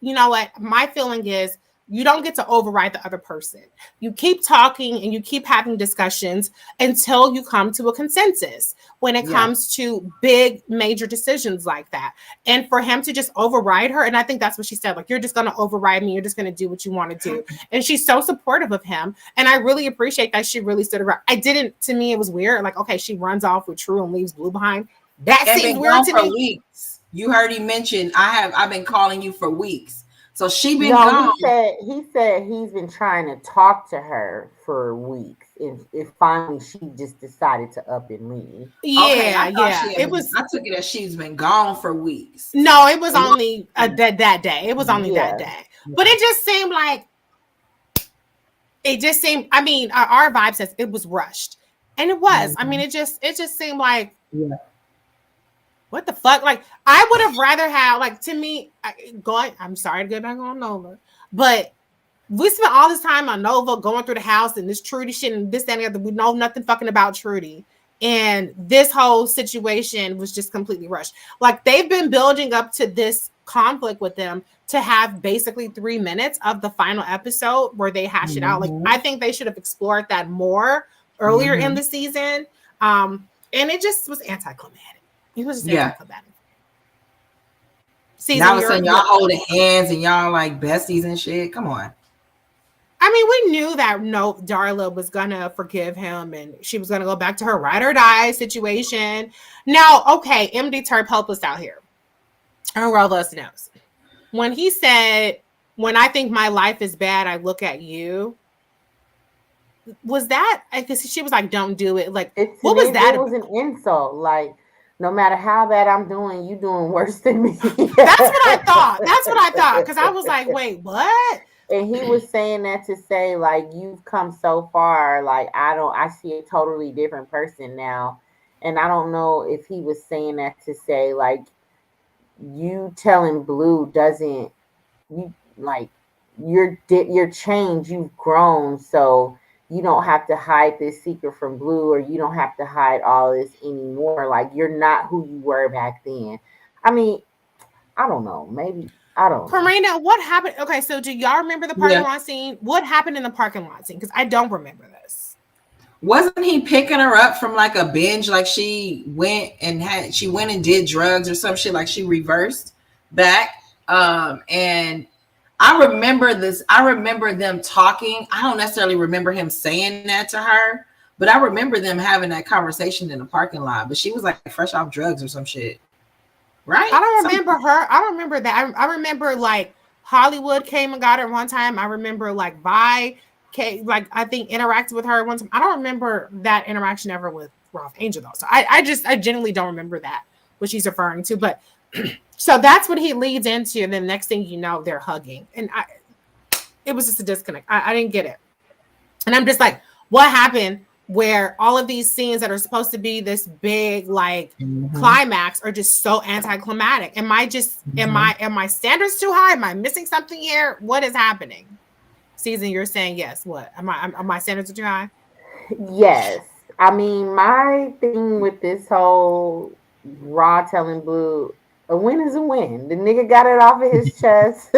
know what, my feeling is You don't get to override the other person. You keep talking and you keep having discussions until you come to a consensus when it comes to big major decisions like that. And for him to just override her, and I think that's what she said, like, you're just going to override me. You're just going to do what you want to do. And she's so supportive of him. And I really appreciate that she really stood around. To me, it was weird. Like, okay, she runs off with True and leaves Blue behind. That seems weird to me. Weeks. You heard him mention, I've been calling you for weeks. So she been gone. He said he's been trying to talk to her for weeks, and finally she just decided to up and leave. Yeah, I took it as she's been gone for weeks. No, it was only that day. It was only that day. But it just seemed like I mean, our vibe says it was rushed, and it was. I mean, it just seemed like. Yeah. What the fuck? Like, I would have rather have, like, to me, I'm sorry to get back on Nova, but we spent all this time on Nova going through the house and this Trudy shit and this, that, and the other. We know nothing fucking about Trudy. And this whole situation was just completely rushed. Like, they've been building up to this conflict with them to have basically 3 minutes of the final episode where they hash it out. Like, I think they should have explored that more earlier in the season. And it just was anticlimactic. He was just anticlimactic. Now saying y'all holding hands and y'all like besties and shit. Come on. I mean, we knew that Darla was gonna forgive him and she was gonna go back to her ride or die situation. Now, okay, MD Turp, help us out here. And all of us knows. When he said, "When I think my life is bad, I look at you." Was that because she was like, "Don't do it"? Like, what was that? It was an insult. Like, no matter how bad I'm doing, you doing worse than me. That's what I thought. Because I was like, wait, what? And he was saying that to say, like, you've come so far. Like, I see a totally different person now. And I don't know if he was saying that to say, like, you telling Blue doesn't, you like, you're changed, you've grown. So you don't have to hide this secret from Blue, or you don't have to hide all this anymore. Like, you're not who you were back then. I mean, I don't know. Maybe, I don't know. Karina, what happened? Okay, so do y'all remember the parking lot scene? What happened in the parking lot scene? Because I don't remember this. Wasn't he picking her up from like a binge? Like she went and did drugs or some shit. Like she reversed back. And I remember this. I remember them talking. I don't necessarily remember him saying that to her, but I remember them having that conversation in the parking lot. But she was like fresh off drugs or some shit, right? I don't remember her. I don't remember that. I remember like Hollywood came and got her one time. I remember like Vi came, like I think interacted with her one time. I don't remember that interaction ever with Ralph Angel though. So I genuinely don't remember that, what she's referring to. But so that's what he leads into, and then next thing you know, they're hugging, and it was just a disconnect. I didn't get it, and I'm just like, what happened? Where all of these scenes that are supposed to be this big like climax are just so anticlimactic. Am I just am my standards too high? Am I missing something here? What is happening? Season, you're saying yes. What am my standards are too high? Yes. I mean, my thing with this whole Raw telling Blue, a win is a win. The nigga got it off of his chest.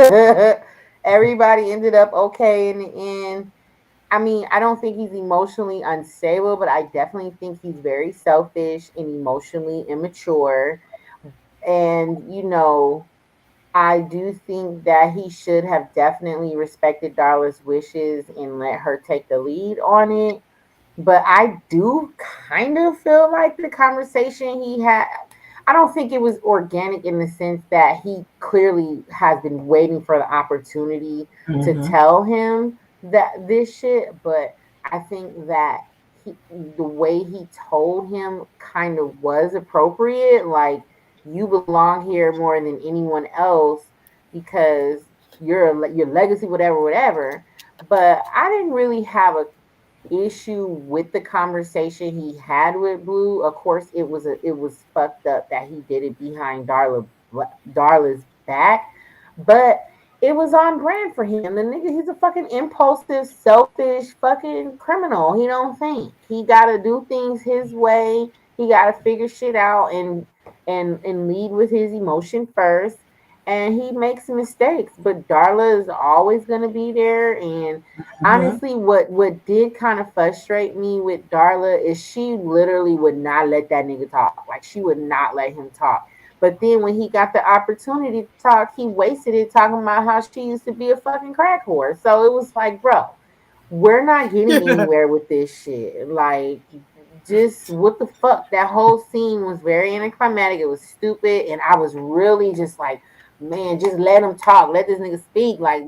Everybody ended up okay in the end. I mean, I don't think he's emotionally unstable, but I definitely think he's very selfish and emotionally immature. And, you know, I do think that he should have definitely respected Darla's wishes and let her take the lead on it. But I do kind of feel like the conversation he had, I don't think it was organic in the sense that he clearly has been waiting for the opportunity to tell him that this shit. But I think that the way he told him kind of was appropriate. Like, you belong here more than anyone else because your legacy, whatever. But I didn't really have a issue with the conversation he had with Blue. Of course, it was fucked up that he did it behind Darla's back, but it was on brand for him. The nigga, he's a fucking impulsive, selfish fucking criminal. He don't think. He gotta do things his way. He gotta figure shit out and lead with his emotion first. and he makes mistakes, but Darla is always going to be there. And honestly, what did kind of frustrate me with Darla is she literally would not let that nigga talk. Like, she would not let him talk. But then when he got the opportunity to talk, he wasted it talking about how she used to be a fucking crack whore. So it was like, bro, we're not getting anywhere with this shit. Like, just what the fuck? That whole scene was very anticlimactic. It was stupid, and I was really just like, man, just let him talk. Let this nigga speak. Like,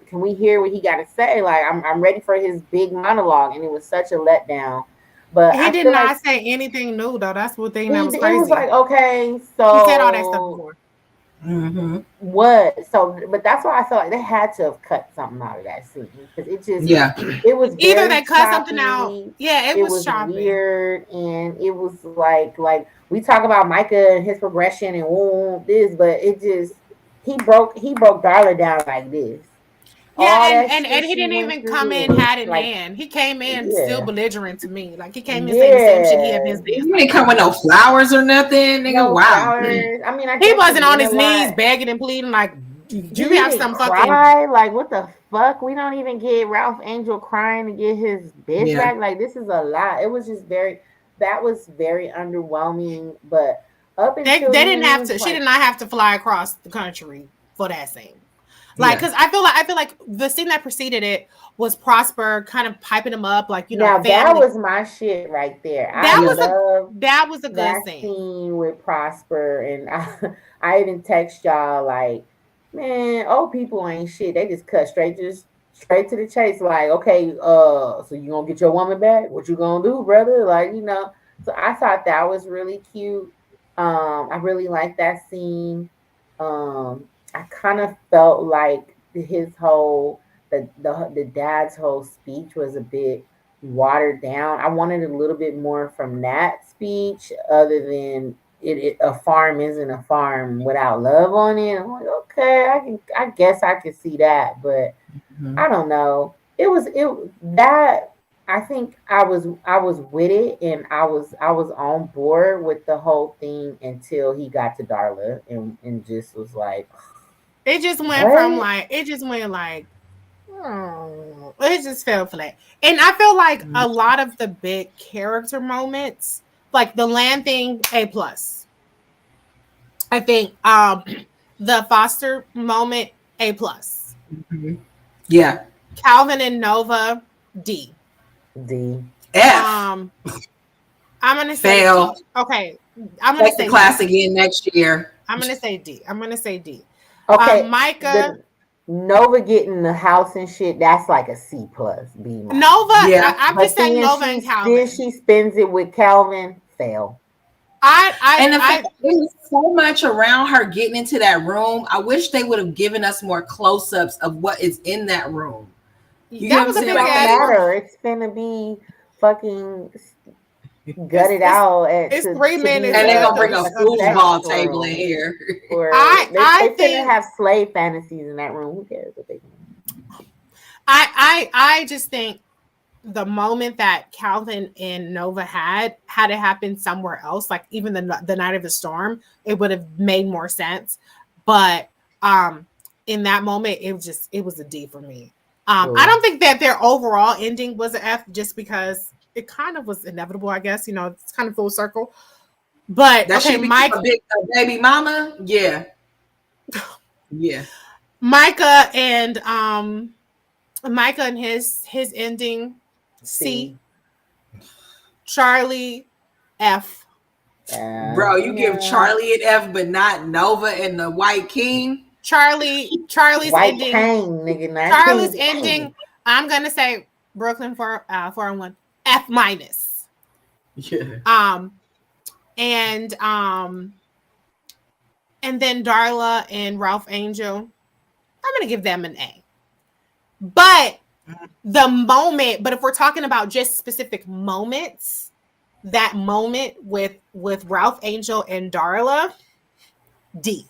can we hear what he got to say? Like, I'm ready for his big monologue, and it was such a letdown. But He I did feel like not say anything new though. That's what thing that was it was crazy. like, okay, He said all that stuff so before. what? So, but that's why I felt like they had to have cut something out of that scene because it just, it was Either very they cut something out. choppy. Yeah, it It was was choppy. weird, and it was like we talk about Micah and his progression and this, but it just he broke Darla down like this. Yeah, All and, that and shit and he she didn't went even come in through, hat in like, hand. He came in still yeah, belligerent to me. Like he came in saying the same shit he had yeah, been saying. You Like, ain't come with no flowers or nothing, nigga. no Wow. flowers. I mean, I he guess it wasn't on meant a his knees lot. begging and pleading. Like, do He you have didn't some fucking? cry. Like, what the fuck? We don't even get Ralph Angel crying to get his bitch Yeah. back. Like, this is a lot. It was just that was very underwhelming. But up They until didn't have then, to. She like, did not have to fly across the country for that scene. Like, because I feel like the scene that preceded it was Prosper kind of piping him up, like, you know, now that family. was my shit right there. I love That was a good that scene. scene with Prosper, and I even text y'all like, man, old people ain't shit. They just cut straight to the chase. Like, okay, so you gonna get your woman back? What you gonna do, brother? Like, you know. So I thought that was really cute. I really liked that scene. I kind of felt like his whole the dad's whole speech was a bit watered down. I wanted a little bit more from that speech, other than a farm isn't a farm without love on it. I'm like, okay, I guess I could see that, but I don't know. That I think I was with it, and I was on board with the whole thing until he got to Darla and just was like, It just went from what? like, it just went like, oh, it just fell flat. And I feel like a lot of the big character moments, like the land thing, A plus. I think the Foster moment, A plus. Yeah. Calvin and Nova, D. D. F. I'm gonna say Fail. D. Okay, I'm gonna Take the say class D. again next year. I'm gonna say D. I'm gonna say D. Okay, Micah. the Nova getting the house and shit, that's like a C plus, B minus. Nova. Yeah. I'm But just saying then Nova and then Calvin. she spends it with Calvin, fail. And the fact I that there was so much around her getting into that room, I wish they would have given us more close-ups of what is in that room. You get that what I'm was a saying? big Don't ass room. matter. It's gonna be fucking gutted It's out it's to 3 be minutes And they're left gonna of bring the a show. foosball table in here. Or I they finna think have slave fantasies in that room. Who cares what they I just think the moment that Calvin and Nova had it happen somewhere else, like even the night of the storm, it would have made more sense. But in that moment, it was a D for me. I don't think that their overall ending was an F, just because it kind of was inevitable. I guess, you know, it's kind of full circle. But That okay, she became a big baby mama. Yeah. Yeah. Micah and his ending, C. Charlie, F. Bro, you give Charlie an F, but not Nova and the White King. Charlie's White ending. Kang, nigga. Not Charlie's King. ending. I'm gonna say Brooklyn 401 F minus. Yeah. And then Darla and Ralph Angel, I'm gonna give them an A. But if we're talking about just specific moments, that moment with Ralph Angel and Darla, D.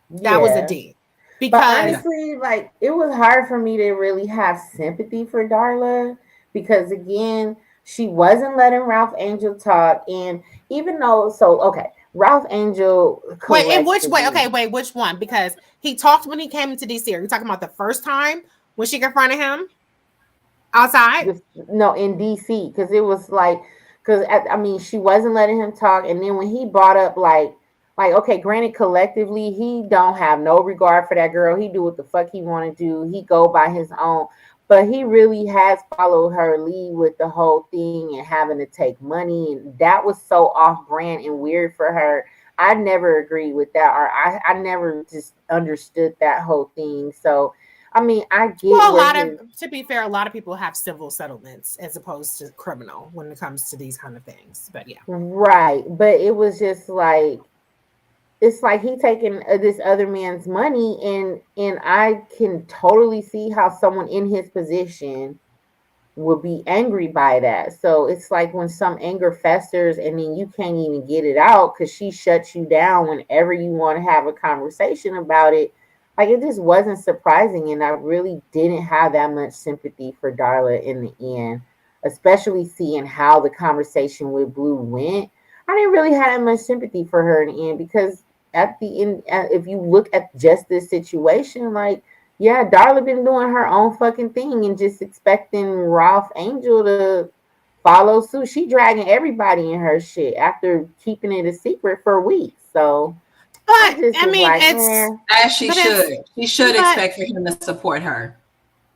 That was a D. But Because honestly, like, it was hard for me to really have sympathy for Darla because, again, she wasn't letting Ralph Angel talk. And even though, so, okay, Ralph Angel. Wait, in which way? collectively- Okay, wait, which one? Because he talked when he came into DC. Are you talking about the first time when she confronted him outside? No, in DC, because it was like, because I mean, she wasn't letting him talk, and then when he brought up like, okay, granted, collectively, he don't have no regard for that girl. He do what the fuck he want to do. He go by his own, but he really has followed her lead with the whole thing and having to take money, and that was so off brand and weird for her. I never agreed with that, or I never just understood that whole thing. So I mean, I get Well, where to be fair, a lot of people have civil settlements as opposed to criminal when it comes to these kind of things. But yeah, right, but it was just like it's like he taking this other man's money, and I can totally see how someone in his position would be angry by that. So it's like when some anger festers and then you can't even get it out because she shuts you down whenever you want to have a conversation about it. Like it just wasn't surprising, and I really didn't have that much sympathy for Darla in the end, especially seeing how the conversation with Blue went. I didn't really have that much sympathy for her in the end because at the end, if you look at just this situation, like yeah, Darla been doing her own fucking thing and just expecting Ralph Angel to follow suit. She dragging everybody in her shit after keeping it a secret for weeks. So I but just I was mean, like, As she but should. She should but- expect for him to support her.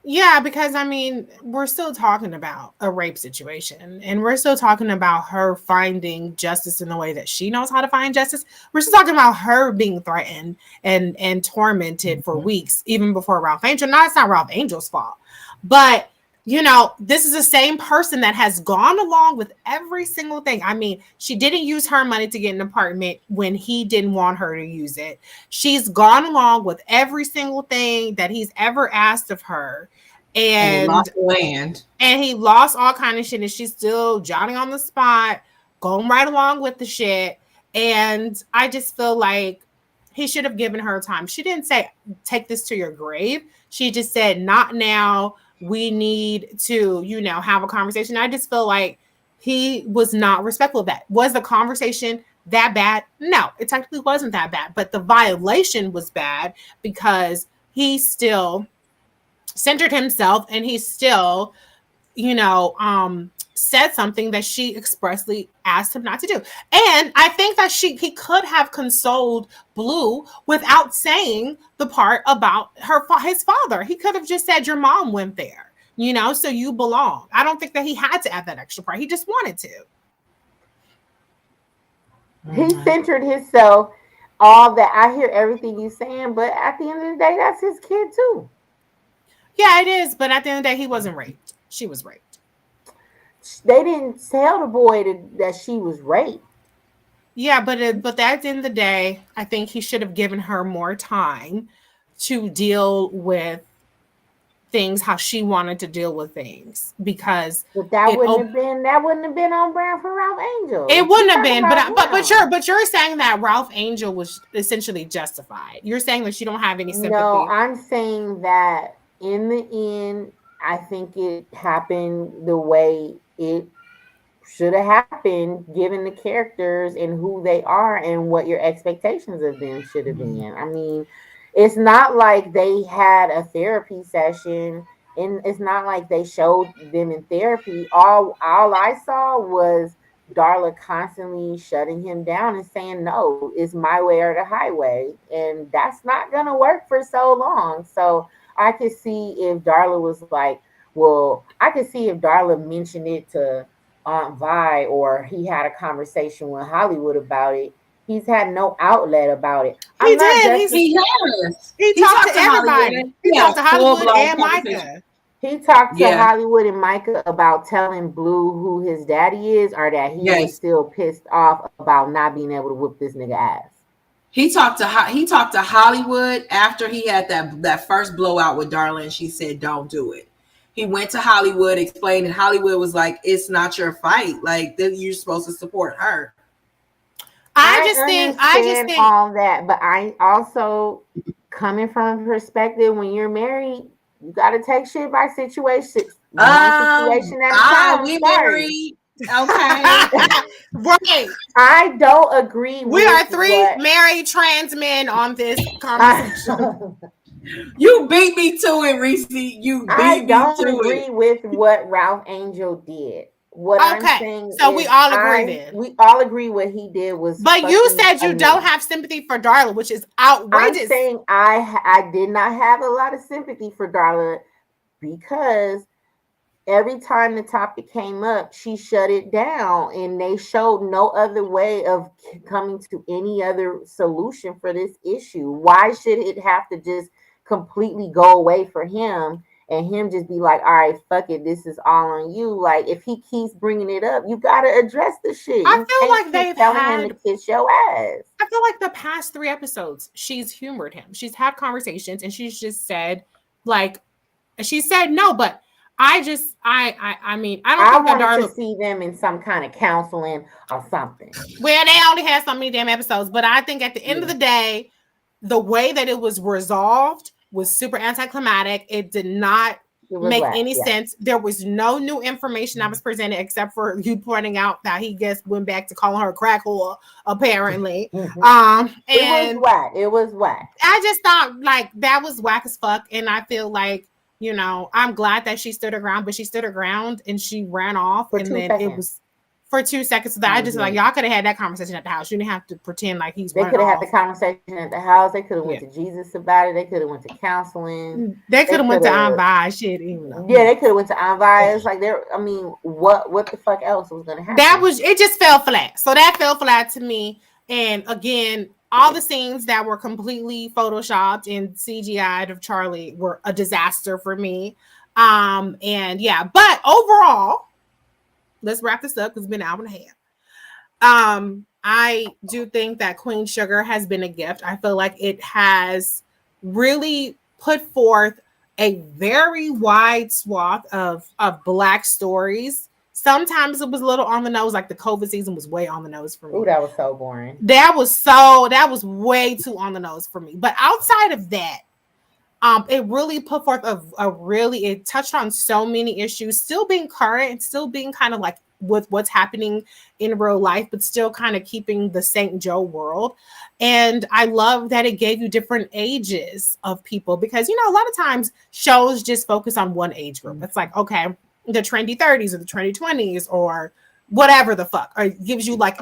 yeah, because I mean, we're still talking about a rape situation, and we're still talking about her finding justice in the way that she knows how to find justice. We're still talking about her being threatened and tormented for weeks, even before Ralph Angel. Now, it's not Ralph Angel's fault, but you know, this is the same person that has gone along with every single thing. I mean, she didn't use her money to get an apartment when he didn't want her to use it. She's gone along with every single thing that he's ever asked of her. And he lost land. And he lost all kind of shit. And she's still Johnny on the spot, going right along with the shit. And I just feel like he should have given her time. She didn't say, take this to your grave. She just said, not now. We need to, you know, have a conversation. I just feel like he was not respectful of that. Was the conversation that bad? No, it technically wasn't that bad, but the violation was bad because he still centered himself and he still, you know, said something that she expressly asked him not to do. And I think that he could have consoled Blue without saying the part about his father. He could have just said, your mom went there, you know, so you belong. I don't think that he had to add that extra part. He just wanted to. he centered himself. All that, I hear everything you're saying, but at the end of the day, that's his kid too. Yeah, it is. But at the end of the day, he wasn't raped. She was raped. They didn't tell the boy that she was raped. Yeah, but at the end of the day, I think he should have given her more time to deal with things how she wanted to deal with things, because But that wouldn't have been on brand for Ralph Angel. it wouldn't have been. But you're saying that Ralph Angel was essentially justified. You're saying that you don't have any sympathy. No, I'm saying that in the end, I think it happened the way it should have happened, given the characters and who they are and what your expectations of them should have been. I mean, it's not like they had a therapy session, and it's not like they showed them in therapy. All I saw was Darla constantly shutting him down and saying, no, it's my way or the highway. And that's not going to work for so long. So I could see if Darla was like, well, I could see if Darla mentioned it to Aunt Vi, or he had a conversation with Hollywood about it. He's had no outlet about it. He did. He has. He talked to everybody. Hollywood. He talked to Hollywood full-blown and Micah. He talked to Hollywood and Micah about telling Blue who his daddy is, or that he was still pissed off about not being able to whoop this nigga ass. He talked to Hollywood after he had that first blowout with Darla, and she said, don't do it. He went to Hollywood, explained, and Hollywood was like, it's not your fight. Like, you're supposed to support her. I just think all that, but I also, coming from a perspective, when you're married, you got to take shit by situation. One situation at a time. We married, Okay. Right. I don't agree. We are three married trans men on this conversation. You beat me to it, Reese. You beat I me don't to agree it. with what Ralph Angel did. What I'm Okay, saying so is we all agree then. we all agree what he did was. But you said you amazing. don't have sympathy for Darla, which is I'm outrageous. saying I did not have a lot of sympathy for Darla because every time the topic came up, she shut it down, and they showed no other way of coming to any other solution for this issue. Why should it have to just completely go away for him and him just be like, all right, fuck it, this is all on you? Like, if he keeps bringing it up, you got to address the shit. I You feel can't like keep they've telling had. him to kiss your ass. I feel like the past 3 episodes, she's humored him. She's had conversations, and she's just said, like, she said no, but I mean, I don't think that wanted Darla. to see them in some kind of counseling or something. Well, they only had so many damn episodes, but I think at the end of the day, the way that it was resolved was super anticlimactic. It did not make any sense. There was no new information that was presented except for you pointing out that he just went back to calling her a crack whore, apparently. And it was whack. I just thought like that was whack as fuck, and I feel like, you know, I'm glad that she stood her ground, but she stood her ground and she ran off, and then it was for 2 seconds. So that I just like, y'all could have had that conversation at the house. You didn't have to pretend like he's. They could have had the conversation at the house. They could have went to Jesus about it. They could have went to counseling. They could have went to Envi. Shit, even though. Yeah, they could have went to Envi. It's like I mean, what the fuck else was gonna happen? It just fell flat. So that fell flat to me. And again, all the scenes that were completely photoshopped and CGI'd of Charlie were a disaster for me. And yeah, but overall, let's wrap this up because it's been an hour and a half. I do think that Queen Sugar has been a gift. I feel like it has really put forth a very wide swath of Black stories. Sometimes it was a little on the nose, like the COVID season was way on the nose for me. Oh, that was so boring. That was way too on the nose for me. But outside of that, it really put forth it touched on so many issues, still being current, still being kind of like with what's happening in real life, but still kind of keeping the St. Joe world. And I love that it gave you different ages of people because, you know, a lot of times shows just focus on one age group. It's like, okay, the trendy 30s or the trendy 20s or whatever the fuck, or it gives you like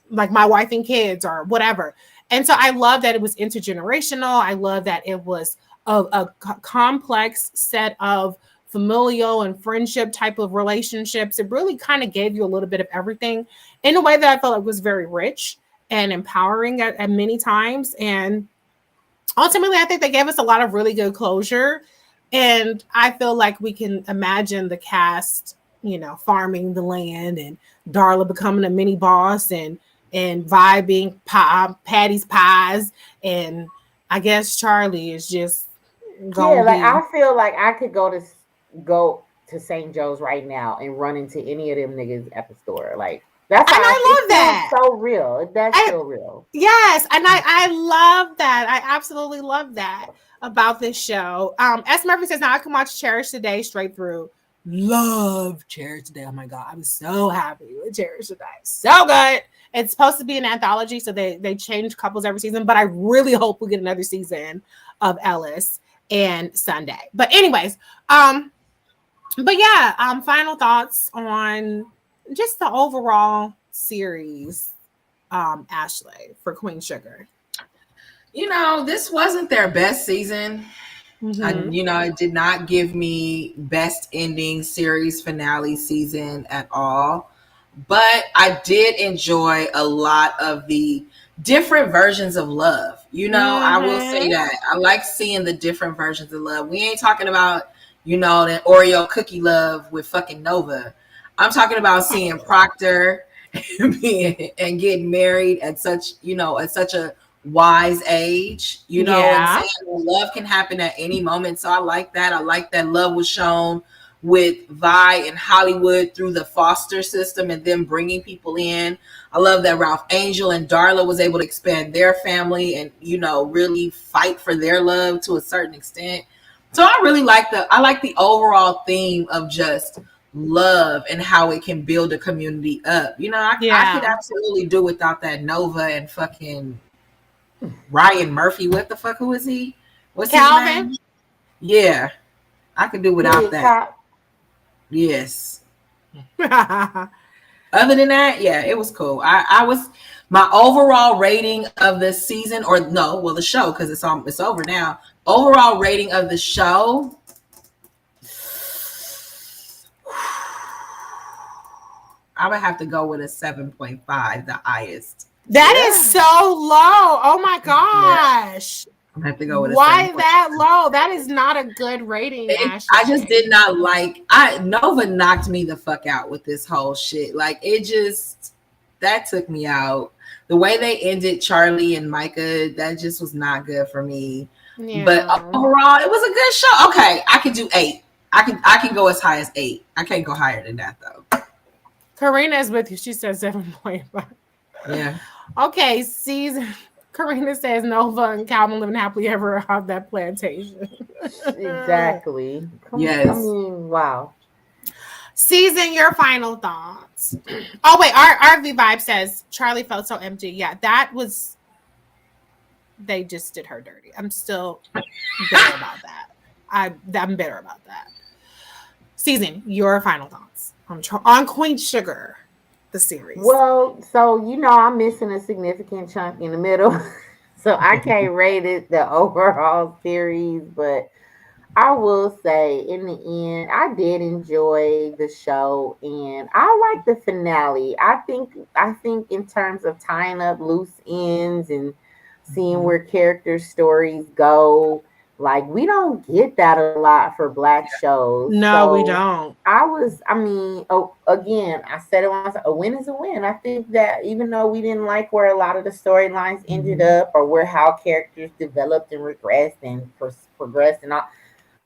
My Wife and Kids or whatever. And so I love that it was intergenerational. I love that it was a complex set of familial and friendship type of relationships. It really kind of gave you a little bit of everything in a way that I felt like was very rich and empowering at many times. And ultimately, I think they gave us a lot of really good closure. And I feel like we can imagine the cast, you know, farming the land and Darla becoming a mini boss and Vi being Patty's pies. And I guess Charlie is just going I feel like I could go to St. Joe's right now and run into any of them niggas at the store. Like, that's how I love that. So real. That's so real. Yes. And I love that. I absolutely love that about this show. S. Murphy says, now I can watch Cherish Today straight through. Love Cherish Today. Oh my God. I'm so happy with Cherish Today. So good. It's supposed to be an anthology, so they change couples every season, but I really hope we get another season of Ellis and Sunday. But anyways, final thoughts on just the overall series, Ashley, for Queen Sugar. You know, this wasn't their best season. It did not give me best ending series finale season at all. But I did enjoy a lot of the different versions of love. You know, I will say that. I like seeing the different versions of love. We ain't talking about, you know, the Oreo cookie love with fucking Nova. I'm talking about seeing Proctor and getting married at such a wise age, you know, and saying love can happen at any moment. So I like that. I like that love was shown with Vi and Hollywood through the foster system and them bringing people in. I love that Ralph Angel and Darla was able to expand their family and, you know, really fight for their love to a certain extent. So I really like the overall theme of just love and how it can build a community up. You know, I could absolutely do without that Nova and fucking Ryan Murphy. What the fuck? Who is he? What's Calvin? his name? Yeah, I could do without that. Yes. Other than that, yeah, it was cool. I was my overall rating of the season, or no, well, the show, because it's over now. Overall rating of the show. I would have to go with a 7.5, the highest. That is so low. Oh my gosh. I have to go with why that low? That is not a good rating. I just did not like. Nova knocked me the fuck out with this whole shit. Like that took me out. The way they ended Charlie and Micah, that just was not good for me. Yeah. But overall, it was a good show. Okay, I could do 8. I can go as high as 8. I can't go higher than that though. Karina is with you. She says 7.5. Yeah. Okay, Karina says Nova and Calvin living happily ever off that plantation. Exactly. Yes. I mean, wow. Season, your final thoughts. Oh wait, RV Vibe says Charlie felt so empty. Yeah, that was. They just did her dirty. I'm still bitter about that. I'm bitter about that. Season, your final thoughts on Queen Sugar, the series. Well, so I'm missing a significant chunk in the middle, so I can't rate it the overall series, but I will say in the end, I did enjoy the show, and I like the finale. I think in terms of tying up loose ends and seeing where character stories go, like we don't get that a lot for Black shows. No, so we don't. Again, I said it once, a win is a win. I think that even though we didn't like where a lot of the storylines ended up, or where how characters developed and regressed and progressed and all,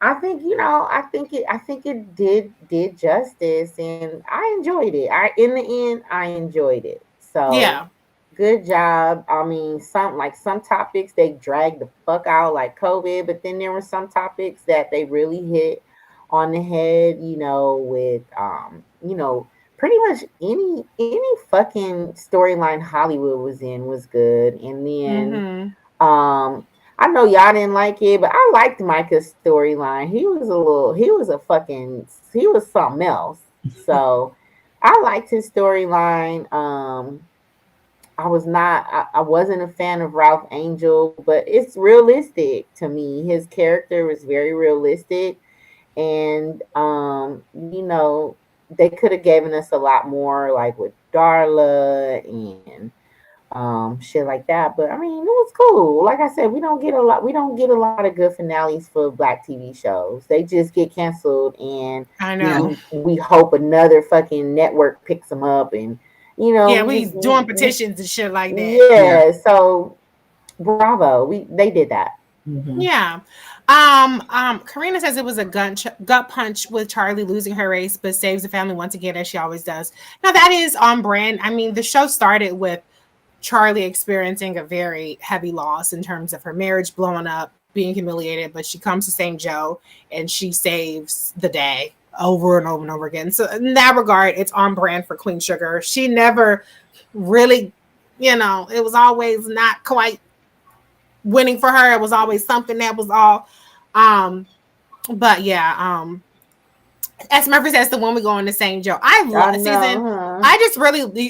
I think it did justice, and I enjoyed it. In the end, I enjoyed it. So yeah. Good job. I mean, some topics they dragged the fuck out, like COVID, but then there were some topics that they really hit on the head, with pretty much any fucking storyline Hollywood was in was good. And then I know y'all didn't like it, but I liked Micah's storyline. He was something else. So I liked his storyline. I wasn't a fan of Ralph Angel, but it's realistic to me. His character was very realistic, and they could have given us a lot more, like with Darla and shit like that. But I mean, it was cool. Like I said, we don't get a lot of good finales for Black TV shows. They just get canceled, and I know we hope another fucking network picks them up, and we doing petitions and shit like that. Yeah, so bravo, they did that. Mm-hmm. Yeah. Karina says it was a gut punch with Charlie losing her race, but saves the family once again, as she always does. Now that is on brand. I mean, the show started with Charlie experiencing a very heavy loss in terms of her marriage blowing up, being humiliated, but she comes to St. Joe and she saves the day over and over and over again. So in that regard, it's on brand for Queen Sugar. She never really, it was always not quite winning for her. It was always something that was all. But yeah, as Murphy says, the one we go on to St. Joe. I love season.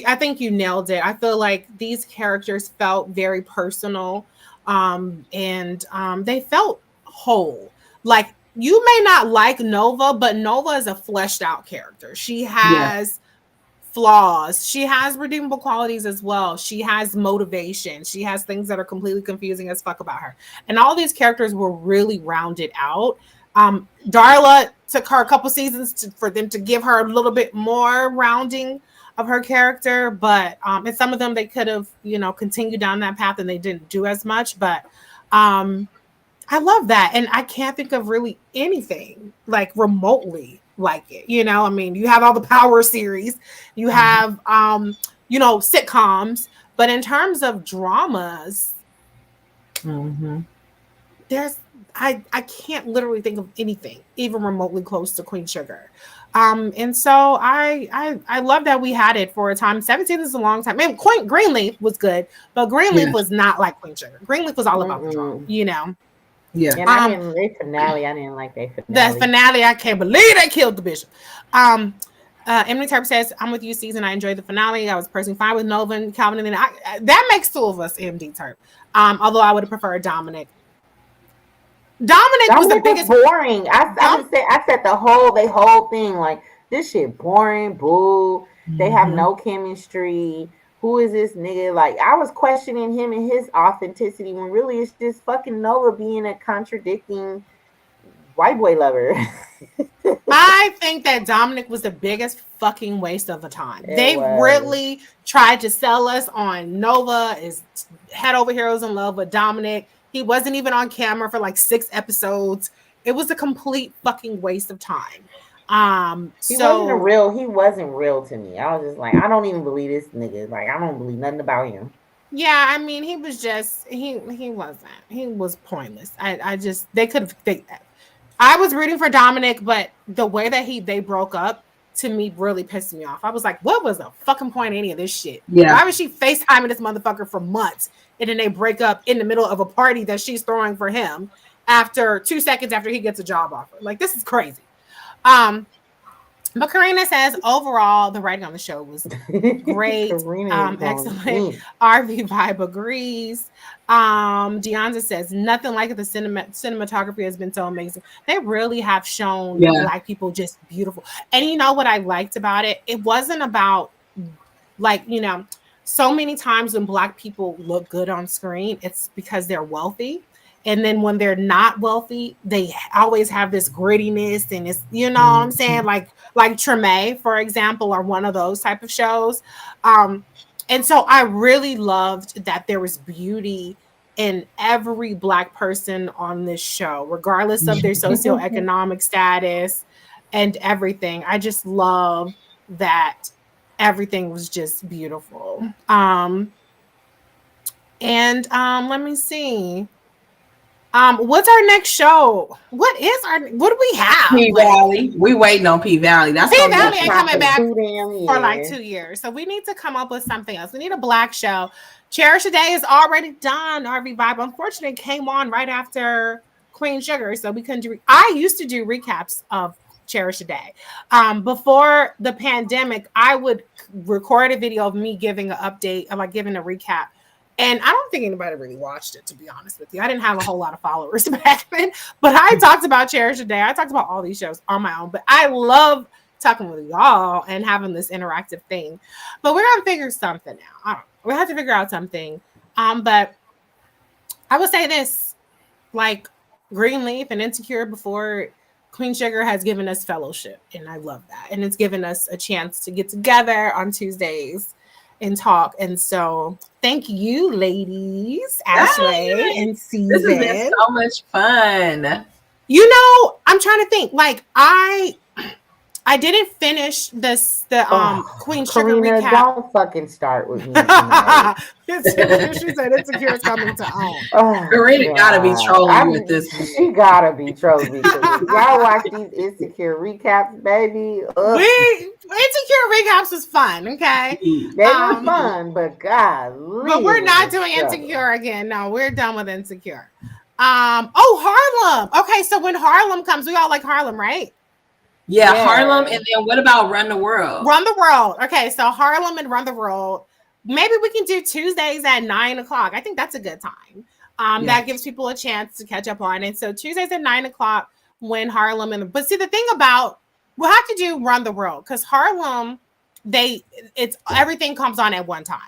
I think you nailed it. I feel like these characters felt very personal, and they felt whole. Like, you may not like Nova, but Nova is a fleshed out character. She has flaws. She has redeemable qualities as well. She has motivation. She has things that are completely confusing as fuck about her. And all these characters were really rounded out. Darla took her a couple seasons for them to give her a little bit more rounding of her character, but and some of them they could have, continued down that path and they didn't do as much. But I love that. And I can't think of really anything like remotely like it. I mean, you have all the Power series, you have, sitcoms, but in terms of dramas, I can't literally think of anything even remotely close to Queen Sugar. And so I love that we had it for a time. 17 is a long time. Man, Greenleaf was good, but Greenleaf was not like Queen Sugar. Greenleaf was all about the drama, you know. Yeah. And I didn't their finale. I didn't like their finale. The finale, I can't believe they killed the bishop. Emily Turp says, I'm with you, season. I enjoyed the finale. I was personally fine with Nova and Calvin. And then that makes two of us, MD Turp. Although I would have preferred Dominic. Dominic was the biggest. Boring. I said the whole thing, like, this shit boring, boo. They have no chemistry. Who is this nigga? Like, I was questioning him and his authenticity when really it's just fucking Nova being a contradicting white boy lover. I think that Dominic was the biggest fucking waste of the time. They really tried to sell us on Nova is head over heroes in love with Dominic. He wasn't even on camera for like 6 episodes. It was a complete fucking waste of time. He wasn't real to me. I was just like, I don't even believe this nigga. Like, I don't believe nothing about him. Yeah, I mean, he was just he was pointless. They could have I was rooting for Dominic, but the way that they broke up to me really pissed me off. I was like, what was the fucking point of any of this shit? Yeah. Why was she FaceTiming this motherfucker for months and then they break up in the middle of a party that she's throwing for him after 2 seconds after he gets a job offer? Like, this is crazy. But Karina says, overall, the writing on the show was great. Excellent. RV Vibe agrees. Deonza says, nothing like it. The cinematography has been so amazing. They really have shown Black people just beautiful. And you know what I liked about it? It wasn't about, like, you know, so many times when Black people look good on screen, it's because they're wealthy. And then when they're not wealthy, they always have this grittiness and it's, you know what I'm saying? Like Treme, for example, are one of those type of shows. And so I really loved that there was beauty in every Black person on this show, regardless of their socioeconomic status and everything. I just love that everything was just beautiful. Let me see. What's our next show? What do we have? P-Valley. We waiting on P-Valley. That's P-Valley ain't coming back for like 2 years. So we need to come up with something else. We need a Black show. Cherish the Day is already done. RV Vibe. Unfortunately, it came on right after Queen Sugar. So we couldn't do I used to do recaps of Cherish the Day. Before the pandemic, I would record a video of me giving an update, like giving a recap. And I don't think anybody really watched it, to be honest with you. I didn't have a whole lot of followers back then, but I talked about Cherish the Day. I talked about all these shows on my own, but I love talking with y'all and having this interactive thing. But we're going to figure something out. We have to figure out something. But I would say this, like Greenleaf and Insecure before Queen Sugar has given us fellowship, and I love that. And it's given us a chance to get together on Tuesdays and talk. And so thank you, ladies, Ashley and Season. This has been so much fun. You know, I'm trying to think. Like, I didn't finish the Queen Sugar Karina, recap. Don't fucking start with me tonight. She said Insecure is coming to own. Karina gotta be trolling with this. She gotta be trolling me. Y'all watch these Insecure recaps, baby. Insecure recaps was fun, okay? They were fun, but golly. But we're not doing Insecure again. No, we're done with Insecure. Harlem. Okay, so when Harlem comes, we all like Harlem, right? Yeah, Harlem. And then what about Run the World? Run the World. Okay, so Harlem and Run the World. Maybe we can do Tuesdays at 9:00. I think that's a good time. That gives people a chance to catch up on it. So Tuesdays at 9:00 when Harlem but see, the thing about we'll have to do Run the World because Harlem, it's everything comes on at one time.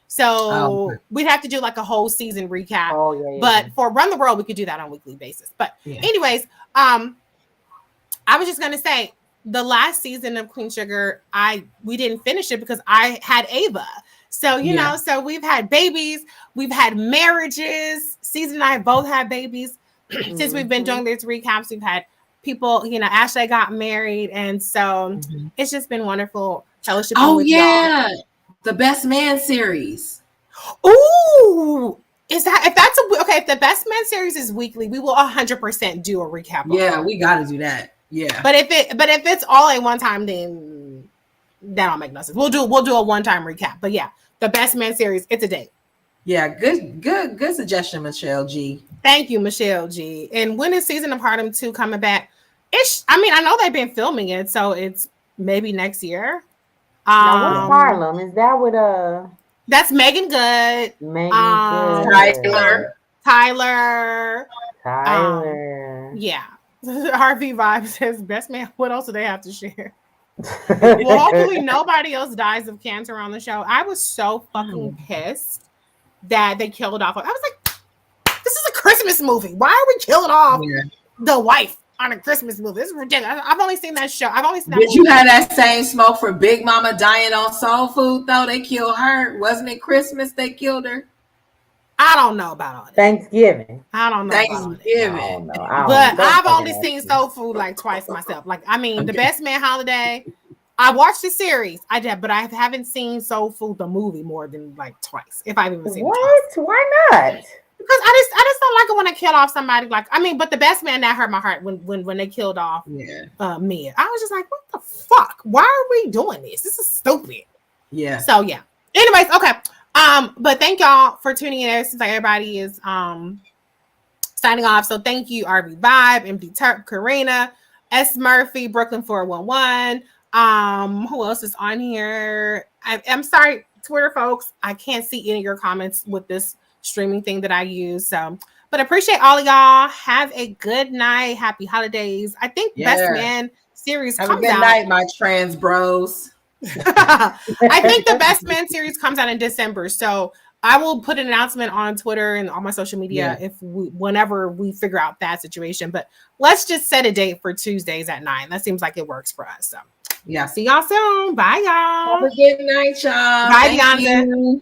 So we'd have to do like a whole season recap. But for Run the World, we could do that on a weekly basis. But anyways, I was just gonna say the last season of Queen Sugar, we didn't finish it because I had Ava. So you know, so we've had babies, we've had marriages. Season and I both had babies since we've been doing these recaps. We've had people, you know, Ashley got married, and so it's just been wonderful fellowship. With y'all. The Best Man series. Ooh. If the Best Man series is weekly, we will 100% do a recap. Yeah, we got to do that. Yeah. But if it's all at one time, then that don't make no sense. We'll do a one-time recap. But yeah, the Best Man series, it's a date. Yeah, good suggestion, Michelle G. Thank you, Michelle G. And when is season of Harlem 2 coming back? I know they've been filming it, so it's maybe next year. Now, what's Harlem? Is that what that's Megan Good. Megan Tyler. Yeah. RV Vibe says, Best Man, what else do they have to share? Well, hopefully nobody else dies of cancer on the show. I was so fucking pissed that they killed off. I was like, this is a Christmas movie. Why are we killing off the wife on a Christmas movie? This is ridiculous. I've only seen that show. Did you have that same smoke for Big Mama dying on soul food though? They killed her. Wasn't it Christmas they killed her? I don't know about all that. Thanksgiving. I don't know. Thanksgiving. But I've only seen soul food like twice myself. Like, I mean, the Best Man holiday. I watched the series. I did, but I haven't seen Soul Food the movie more than like twice. If I've even seen it twice. Why not? Because I just don't like it when they kill off somebody. Like, I mean, but the Best Man, that hurt my heart when they killed off Mia. I was just like, what the fuck? Why are we doing this? This is stupid. Yeah. So yeah. Anyways, okay. But thank y'all for tuning in. Since like everybody is signing off. So thank you, RV Vibe, MD Turp, Karina, S Murphy, Brooklyn 411. Who else is on here? I'm sorry, Twitter folks. I can't see any of your comments with this streaming thing that I use. So, but appreciate all of y'all. Have a good night. Happy holidays. I think Best Man series comes out. Have a good night, my trans bros. I think the Best Man series comes out in December. So I will put an announcement on Twitter and all my social media whenever we figure out that situation. But let's just set a date for Tuesdays at 9. That seems like it works for us. So. Yeah, see y'all soon. Bye, y'all. Have a good night, y'all. Bye, Deonda.